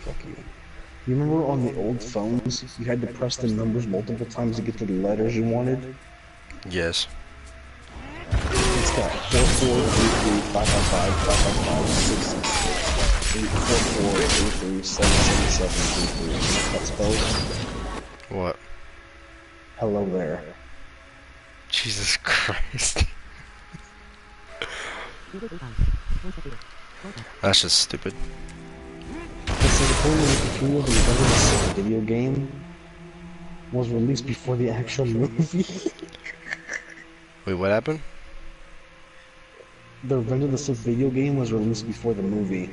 Fuck you. You remember on the old phones, you had to press the numbers multiple times to get to the letters you wanted? Yes. It's got 4433 555 555 666 844 83 777 That spells What? hello there. Jesus Christ. That's just stupid. So the whole Wikipedia of the Avengers video game was released before the actual movie. Wait, what happened? The Revenge of the Sith video game was released before the movie.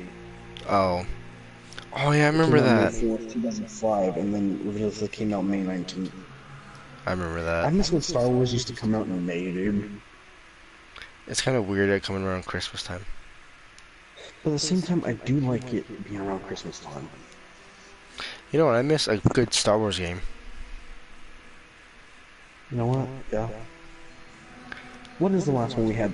Oh. Oh yeah, I remember that. May 4th, 2005, and then Revenge of the Sith came out May 19th. I remember that. I miss when Star Wars used to come out in May, dude. It's kind of weird it coming around Christmas time. But at the same time, I do like it being around Christmas time. You know what? I miss a good Star Wars game. You know what? Yeah. What is the last one we had?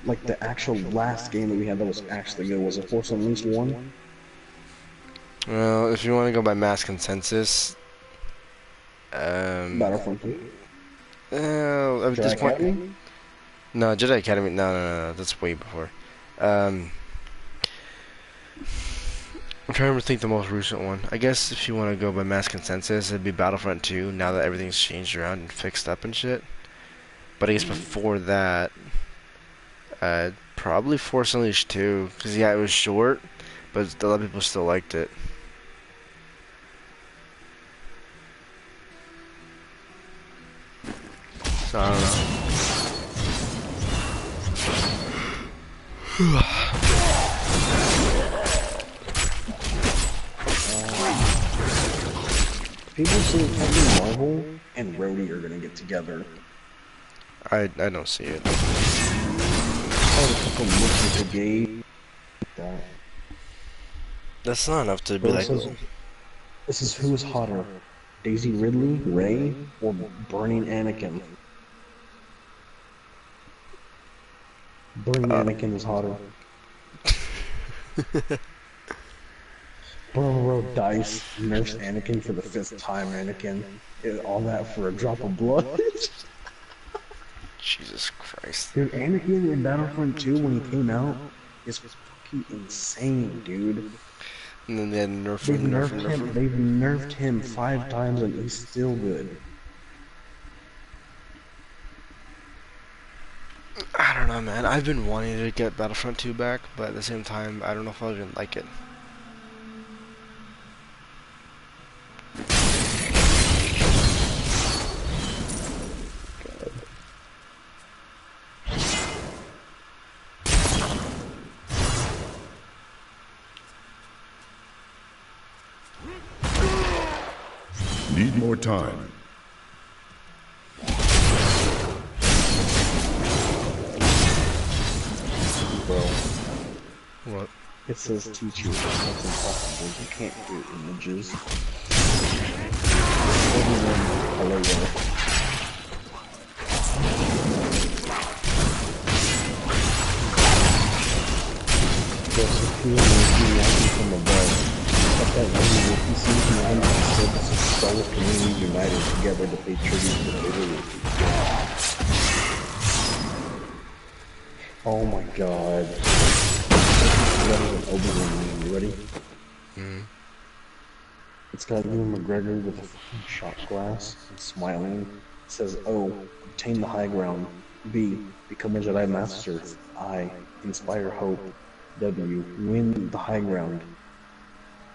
Like the actual last game that we had that was actually good. Was it Force Unleashed 1? Well, if you want to go by mass consensus, Battlefront 2? at Jedi this point, Academy? no, Jedi Academy, no, that's way before. Um, I'm trying to think the most recent one. I guess if you want to go by mass consensus, it'd be Battlefront 2, now that everything's changed around and fixed up and shit. But I guess before that, probably Force Unleashed 2, because yeah, it was short, but a lot of people still liked it. So I don't People say Captain Marvel and Rhodey are gonna get together. know. I don't see it. Had a couple looks at the game. That. That's not enough to be Bro, like. this is who is hotter, Daisy Ridley, Rey, or burning Anakin? Burning Anakin is hotter. Bro rolled dice, nursed Anakin for the 5th time, Anakin. All that for a drop of blood. Jesus Christ. Dude, Anakin in Battlefront 2 when he came out is fucking insane, dude. And then they had nerf him, nerf him, nerf him. They've nerfed him 5 times and he's still good. I don't know, man. I've been wanting to get Battlefront 2 back, but at the same time, I don't know if I'll even like it. Need more time. Bro, What? it says teach you. That's impossible. You can't do images. Everyone, color wheel. Joseph Peel may be watching from above. But that one will be seen behind the surface of Star Wars community united together to pay tribute to the Lord. Oh my god. That is an Obi-Wan meme. You ready? It's got Ewan McGregor with a fucking shot glass and smiling. It says, O, obtain the high ground. B, become a Jedi Master. I, inspire hope. W, win the high ground.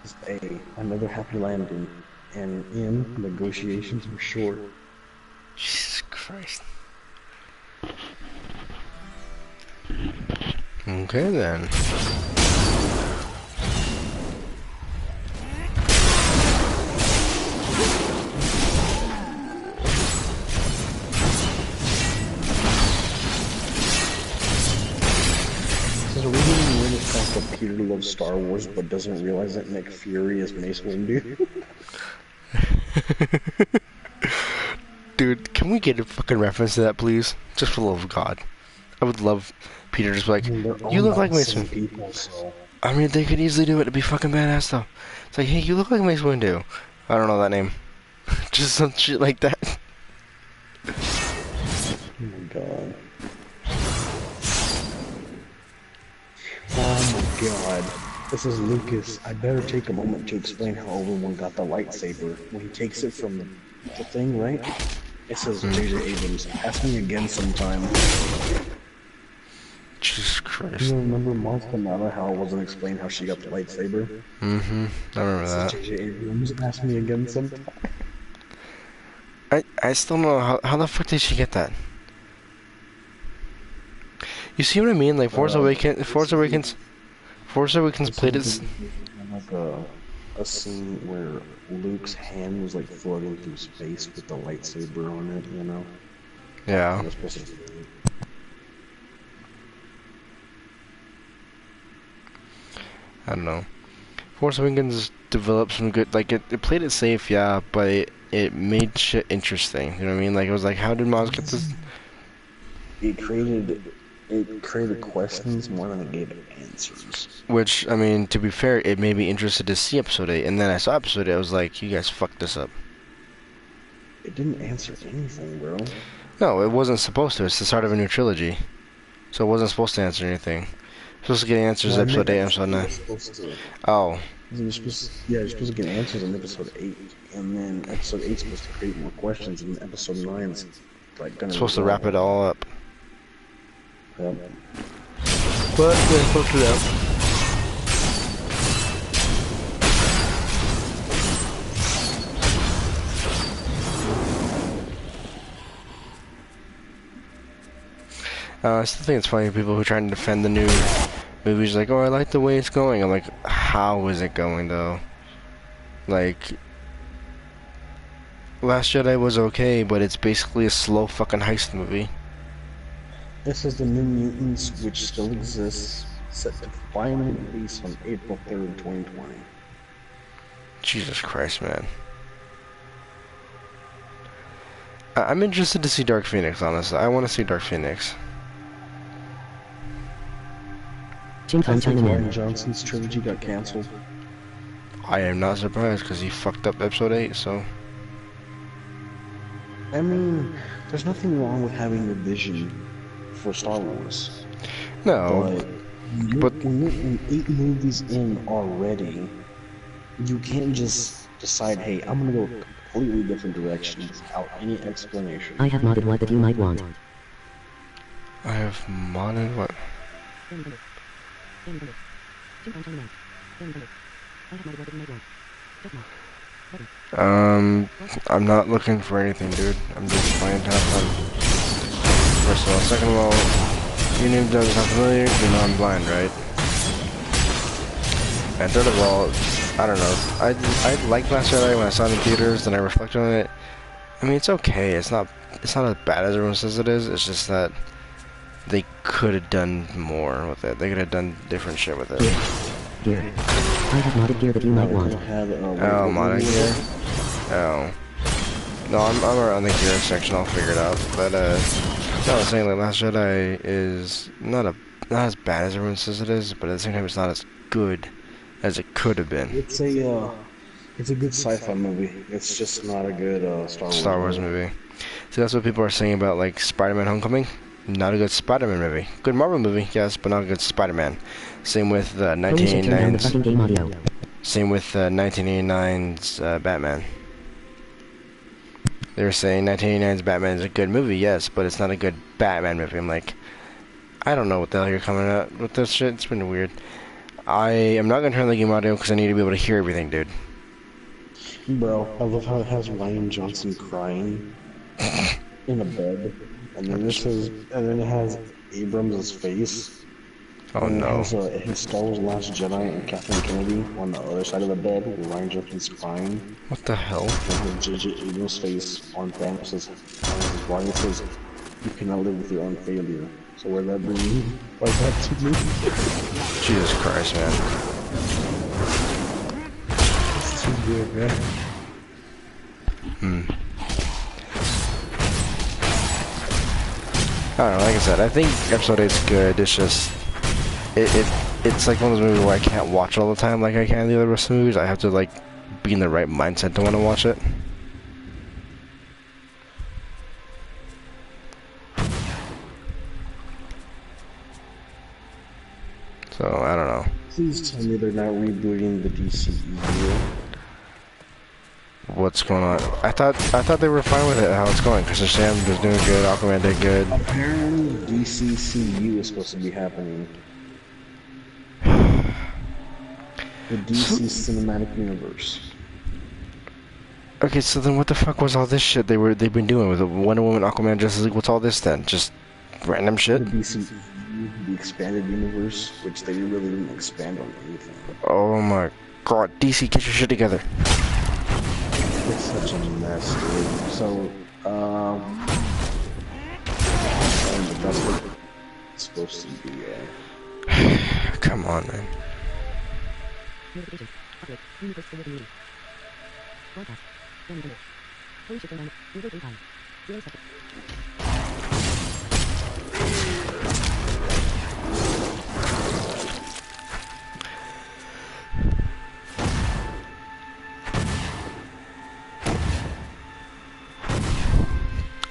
Is A, another happy landing. And N, negotiations were short. Jesus Christ. Okay then. There's a reason when it's called that Peter loves Star Wars but doesn't realize that Nick Fury is Mace Windu. Dude, can we get a fucking reference to that, please? Just for the love of God. I would love Peter just like, you look like Mace Windu. People, so. I mean, they could easily do it. It'd be fucking badass, though. It's like, hey, you look like Mace Windu. I don't know that name. Just some shit like that. Oh my god. Oh my god. This is Lucas. I better take a moment to explain how Obi-Wan got the lightsaber. When he takes it from the thing, right? It says J.J. Abrams. Ask me again sometime. Jesus Christ. You remember Maz Kanata, how it wasn't explained how she got the lightsaber? Mm-hmm. I remember that. J.J. Abrams. Ask me again sometime. I still don't know how the fuck did she get that? You see what I mean? Like Force Awakens played it. Like a scene where Luke's hand was like floating through space with the lightsaber on it, you know? Yeah. It was supposed to- I don't know. Force Awakens developed some good, like it played it safe, yeah, but it made shit interesting. You know what I mean? Like it was like, how did Maz get this? it created questions more than it gave answers. Which, I mean, to be fair, it made me interested to see episode 8, and then I saw episode 8, I was like, you guys fucked this up. It didn't answer anything, bro. No, it wasn't supposed to. It's the start of a new trilogy. So it wasn't supposed to answer anything. Supposed to get answers No, I episode meant 8, episode it 9. was supposed to. Oh. You're supposed to get answers in episode 8, and then episode 8 is supposed to create more questions, and episode 9 is like gonna Supposed to resolve wrap it all up. Yep. But they fucked it up. I still think it's funny people who try to defend the new movies like, oh, I like the way it's going. I'm like, how is it going though? Like, Last Jedi was okay, but it's basically a slow fucking heist movie. This is the New Mutants, which still exists, set to finally release on April 3rd, 2020. Jesus Christ, man. I'm interested to see Dark Phoenix, honestly. I want to see Dark Phoenix. Ching I Kong think Chinaman. Ryan Johnson's trilogy got canceled. I am not surprised, because he fucked up episode 8, so... I mean, there's nothing wrong with having a vision for Star Wars. No, but when you're in 8 movies in already, you can't just decide, hey, I'm gonna go a completely different direction without any explanation. I have modded what that you might want. I have modded what? I'm not looking for anything, dude. I'm just playing to have fun. First of all. Second of all, your name doesn't sound familiar, you know I'm blind, right? And third of all, I don't know. I liked Last Jedi when I saw it in theaters, then I reflected on it. I mean, it's okay. It's not as bad as everyone says it is. It's just that they could have done more with it. They could have done different shit with it. Gear. I have modded gear that you might want. Oh, modded gear? Oh. No, I'm around the gear section. I'll figure it out. But no, I was saying like Last Jedi is not as bad as everyone says it is, but at the same time, it's not as good as it could have been. It's a good sci-fi movie. It's just not a good Star Wars movie. So that's what people are saying about like Spider-Man: Homecoming. Not a good Spider-Man movie. Good Marvel movie, yes, but not a good Spider-Man. Same with Police have turned down the fucking game audio. Same with 1989's Batman. They were saying 1989's Batman is a good movie, yes, but it's not a good Batman movie. I'm like, I don't know what the hell you're coming at with this shit. It's been weird. I am not gonna turn the game audio because I need to be able to hear everything, dude. Bro, I love how it has Ryan Johnson crying in a bed, and then it has Abrams' face. Oh and no. It has Star Wars: Last Jedi and Kathleen Kennedy on the other side of the bed, where Ryan Johnson's crying. What the hell? And J.J. Abrams' face on Thanos' Ryan says, "You cannot live with your own failure." So where that bring me? Why that to me? Jesus Christ, man. It's too good, man. I don't know, like I said, I think episode 8's good. It's just it's like one of those movies where I can't watch it all the time like I can the other rest of the movies. I have to like be in the right mindset to want to watch it. So I don't know. Please tell me they're not rebooting the DCEU. What's going on? I thought they were fine with it how it's going. Christian Sam was doing good. Aquaman did good. Apparently, DCCU is supposed to be happening. The DC Cinematic Universe. Okay, so then what the fuck was all this shit they've been doing with Wonder Woman, Aquaman, Justice League? What's all this then? Just random shit? The DCEU, the expanded universe, which they really didn't expand on anything. Oh my god, DC, get your shit together. It's such a mess, dude. So, and that's what it's supposed to be. Come on, man. Notifications. Upload. Universe for meeting. Broadcast. 1 minute. Holy shit, turn on. Google 3 times. 0 seconds.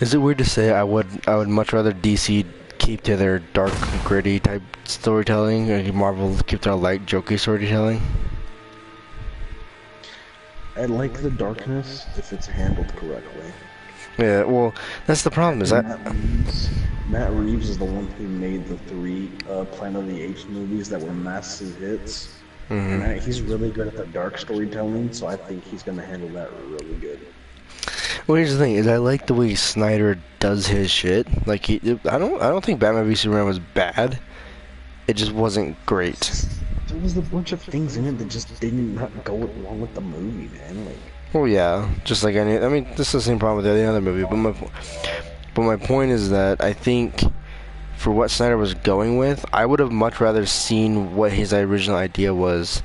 Is it weird to say I would much rather DC keep to their dark, gritty type storytelling, and Marvel keep their light, jokey storytelling? I like the darkness if it's handled correctly. Yeah, well, that's the problem. Is And that Matt Reeves is the one who made the three Planet of the Apes movies that were massive hits. And he's really good at the dark storytelling, so I think he's gonna handle that really good. well, here's the thing: is I like the way Snyder does his shit. Like I don't think Batman v Superman was bad. It just wasn't great. There was a bunch of things in it that just didn't go along with the movie, man. Like, Well, yeah, just like any. I mean, this is the same problem with any other movie. But my point is that I think for what Snyder was going with, I would have much rather seen what his original idea was,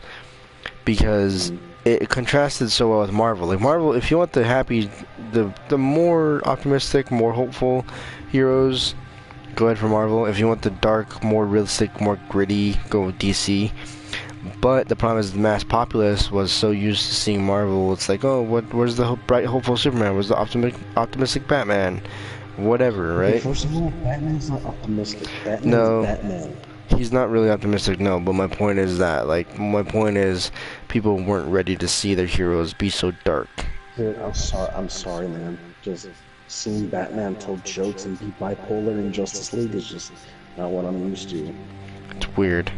because it contrasted so well with Marvel. Like Marvel, if you want the happy, the more optimistic, more hopeful heroes, go ahead for Marvel. If you want the dark, more realistic, more gritty, go with DC. But the problem is the mass populace was so used to seeing Marvel. It's like, oh, where's the bright, hopeful Superman? Where's the optimistic Batman? Whatever, right? first of all, Batman's not optimistic. Batman's No. Batman. He's not really optimistic, no. But my point is that, people weren't ready to see their heroes be so dark. Dude, I'm sorry, man. Just seeing Batman tell jokes and be bipolar in Justice League is just not what I'm used to. It's weird.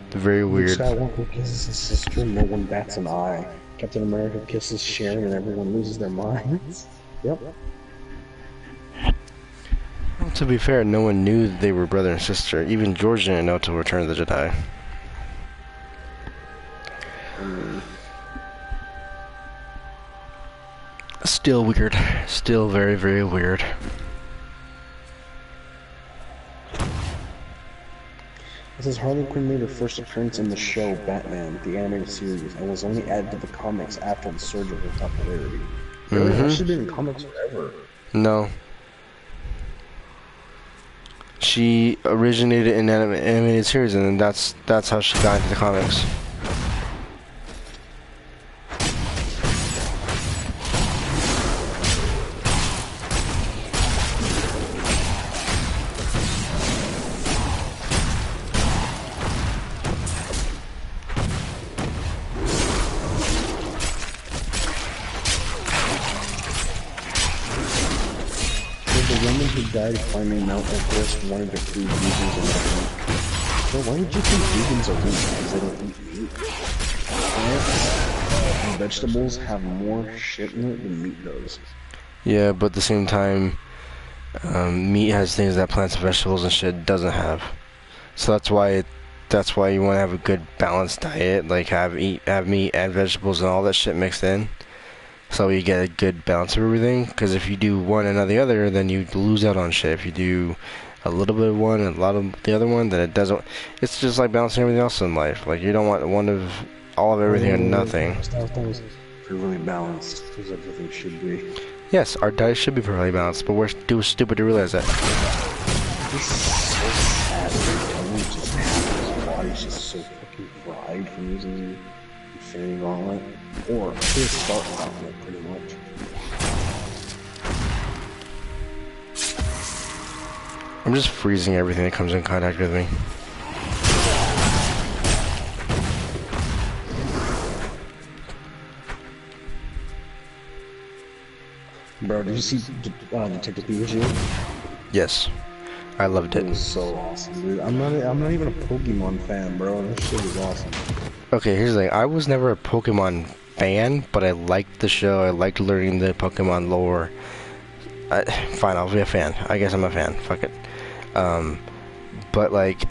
It's very weird. Skywalker kisses his sister, no one bats an eye. Captain America kisses Sharon, and everyone loses their minds. Yep. Well, to be fair, no one knew they were brother and sister. Even George didn't know till Return of the Jedi. Still weird. Still very, very weird. This is Harley Quinn made her first appearance in the show Batman, the animated series, and was only added to the comics after the surge of her popularity. Really? She's been in comics forever. No. She originated in an animated series, and then that's how she got into the comics. The woman who died climbing Mount Everest wanted to feed vegans a week. So why did you feed vegans a week? Because they don't eat meat. Plants and vegetables have more shit in it than meat does. Yeah, but at the same time, meat has things that plants and vegetables and shit doesn't have. So that's why you want to have a good balanced diet, like have meat and vegetables and all that shit mixed in. So you get a good balance of everything. Because if you do one and not the other, then you lose out on shit. If you do a little bit of one and a lot of the other one, then it doesn't. It's just like balancing everything else in life. Like you don't want all of everything or nothing. If you're really balanced, because everything should be. Yes, our diet should be perfectly balanced, but we're too stupid to realize that. This is so sad. His body's just so fucking fried from using Infinity Gauntlet. Or his Start Gauntlet, pretty much. I'm just freezing everything that comes in contact with me. Bro, did you see Detective Pikachu? Yes, I loved It it. was so awesome, dude. I'm not even a Pokemon fan, bro. This shit was awesome. Okay, here's the thing. I was never a Pokemon fan, but I liked the show. I liked learning the Pokemon lore. Fine, I'll be a fan. I guess I'm a fan. Fuck it. But like,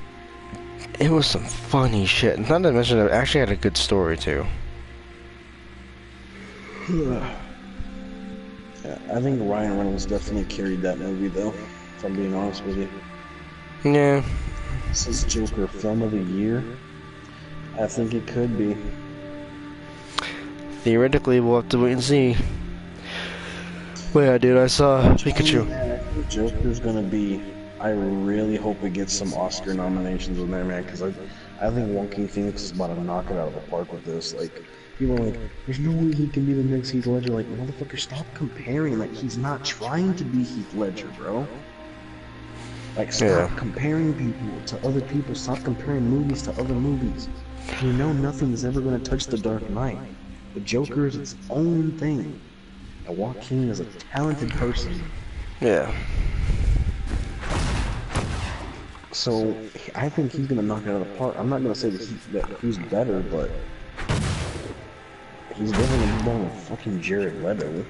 it was some funny shit. Not to mention, it actually had a good story too. Yeah, I think Ryan Reynolds definitely carried that movie, though. If I'm being honest with you. Yeah. This is Joker Film of the Year. I think it could be. Theoretically, we'll have to wait and see. But yeah, dude, I saw Pikachu. Joker's gonna be. I really hope it gets some Oscar nominations in there, man. Because I think Joaquin Phoenix is about to knock it out of the park with this. Like, People are like, there's no way he can be the next Heath Ledger. Like, motherfucker, stop comparing. Like, he's not trying to be Heath Ledger, bro. Like, Yeah. stop comparing people to other people. Stop comparing movies to other movies. You know nothing is ever going to touch The Dark Knight. The Joker is its own thing. And Joaquin is a talented person. Yeah. So, I think he's going to knock it out of the park. I'm not going to say that who's better, but he's definitely better than fucking Jared Leto.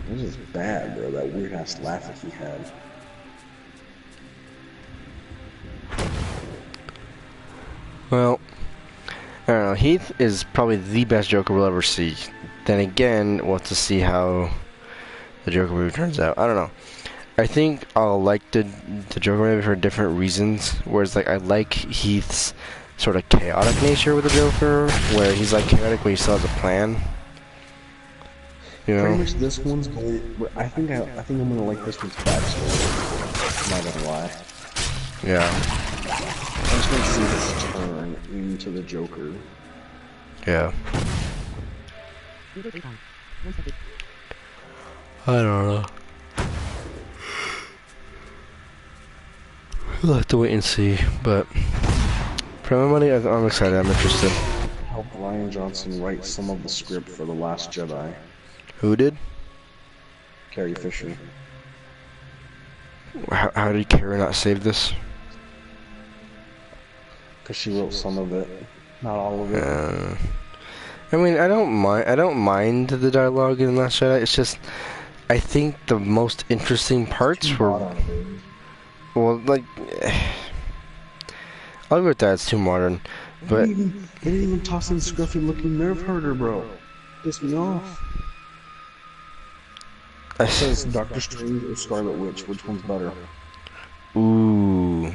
This is bad, bro. That weird ass laugh that he had. Well, I don't know. Heath is probably the best Joker we'll ever see. Then again, we'll have to see how the Joker movie turns out. I don't know. I think I'll like the Joker movie for different reasons. Whereas, like, I like Heath's sort of chaotic nature with the Joker, where he's like chaotic but he still has a plan. You know? Pretty much this one's going. I think I'm gonna like this one's backstory. I'm not gonna lie. Yeah. I just want to see this turn into the Joker. Yeah. I don't know. We'll have to wait and see, but for my money, I'm excited. I'm interested. Helped Ryan Johnson write some of the script for The Last Jedi. Who did? Carrie Fisher. How did Kara not save this? Because she wrote some of it, not all of it. I mean, I don't mind the dialogue in Last Jedi. It's just, I think the most interesting parts were, well, like, I'll go with that. It's too modern, but They didn't even toss in scruffy-looking nerve herder, bro. Pissed me off. It says Doctor Strange or Scarlet Witch. Which one's better? Ooh.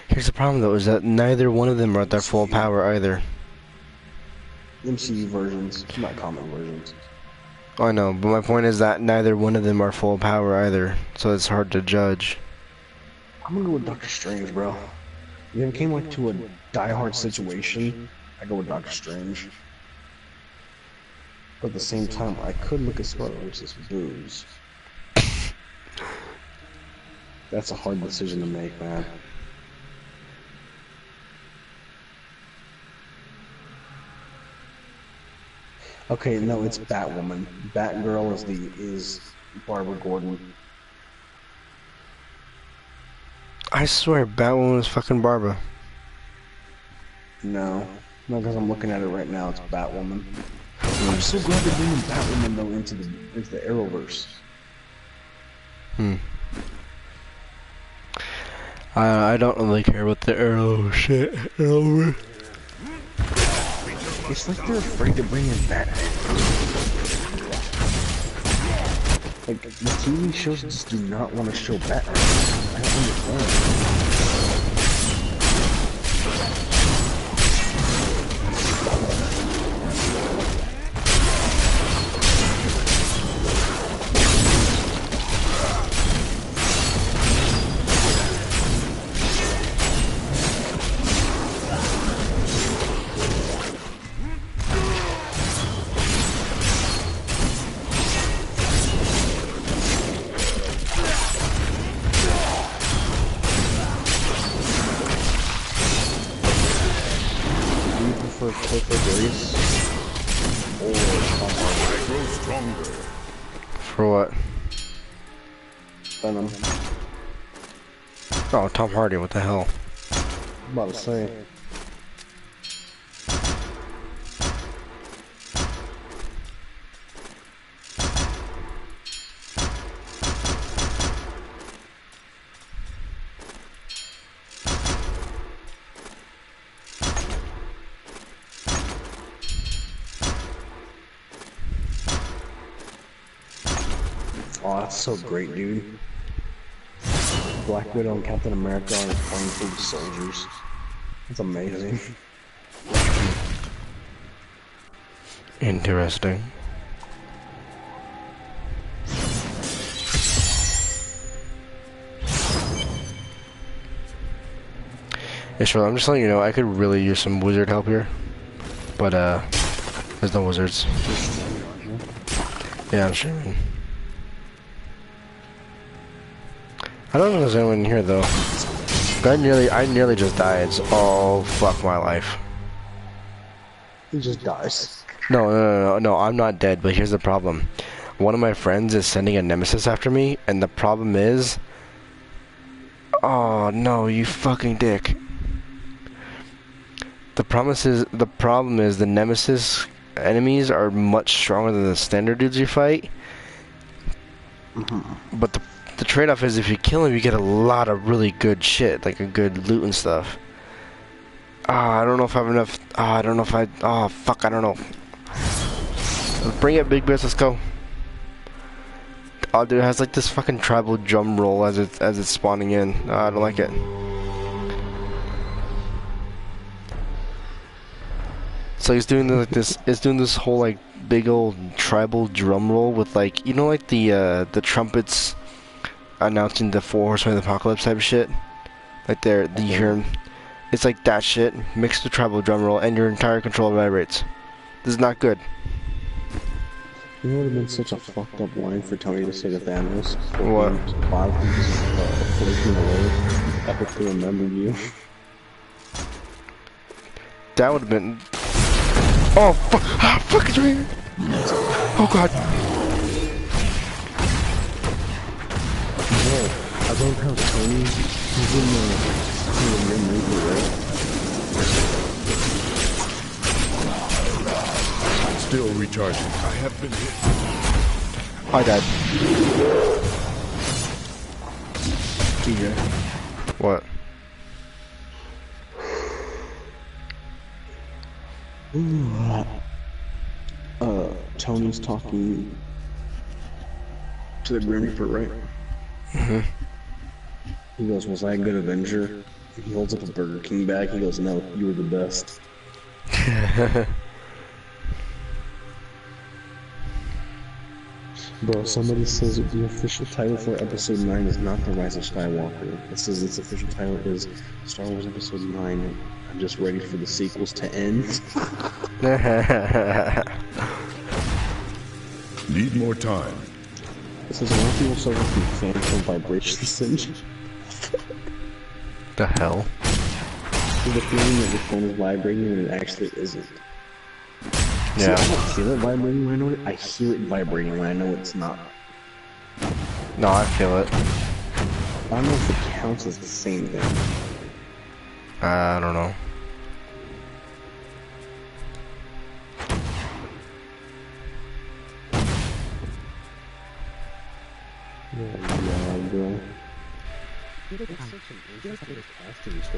Here's the problem though, is that neither one of them are at their full power either. MCU versions, not comic versions. I know, but my point is that neither one of them are full power either, so it's hard to judge. I'm gonna go with Doctor Strange, bro. If it came like to a die-hard situation, I go with Doctor Strange. But at the same time, I could look at Scarlet Witch's boobs. That's a hard decision to make, man. Okay, no, it's Batwoman. Batgirl is Barbara Gordon. I swear, Batwoman was fucking Barbara. No, because I'm looking at it right now. It's Batwoman. I'm so glad they're bringing Batwoman though into the Arrowverse. I don't really care about the Arrow shit. Arrowverse. It's like they're afraid to bring in Batman. Like, the TV shows just do not want to show Batman. I don't understand. I grow stronger. For what? Venom. Oh, Tom Hardy, what the hell? I'm about to say. Oh, that's so great, dude. Black Widow and Captain America are food soldiers. That's amazing. Interesting. Yeah, sure, I'm just letting you know, I could really use some wizard help here. But, there's no wizards. Yeah, I'm streaming. I don't know if there's anyone in here, though. I nearly just died. Oh, fuck my life. He just dies. No, I'm not dead, but here's the problem. One of my friends is sending a nemesis after me, and the problem is... Oh, no, you fucking dick. The problem is the nemesis enemies are much stronger than the standard dudes you fight. But the trade-off is if you kill him, you get a lot of really good shit, like a good loot and stuff. I don't know if I have enough. I don't know if I. Oh, fuck, I don't know. Bring it, Big Bitch, let's go. Oh, dude, it has like this fucking tribal drum roll as it's spawning in. I don't like it. So he's doing like this. It's doing this whole like big old tribal drum roll with like, you know, like the trumpets announcing the Four Horsemen of the Apocalypse type of shit. Like you hear 'em. It's like that shit mixed with tribal drum roll, and your entire controller vibrates. This is not good. You know, it would have been such a fucked up line for Tony to say to Thanos. What? Bob just floating away. Epically remembered you. That would have been. Oh fuck! Ah, fuck! It's right here. Oh god. Bro, I love how Tony, he's in the movie, right? Still recharging. I have been hit. Hi, Dad. TJ. What? Tony's talking to the Grim Reaper, right? He goes, was I a good Avenger? He holds up a Burger King bag. He goes, no, you were the best. Bro, somebody says the official title for episode 9 is not The Rise of Skywalker. It says its official title is Star Wars Episode 9. I'm just ready for the sequels to end. Need more time. It says a lot of people suffer from phantom vibration syndrome. The hell? The feeling that the phone is vibrating when it actually isn't. Yeah. See, I don't feel it vibrating when I know it. I hear it vibrating when I know it's not. No, I feel it. I don't know if it counts as the same thing. I don't know. Yeah, bro. It's such an interesting casting choice.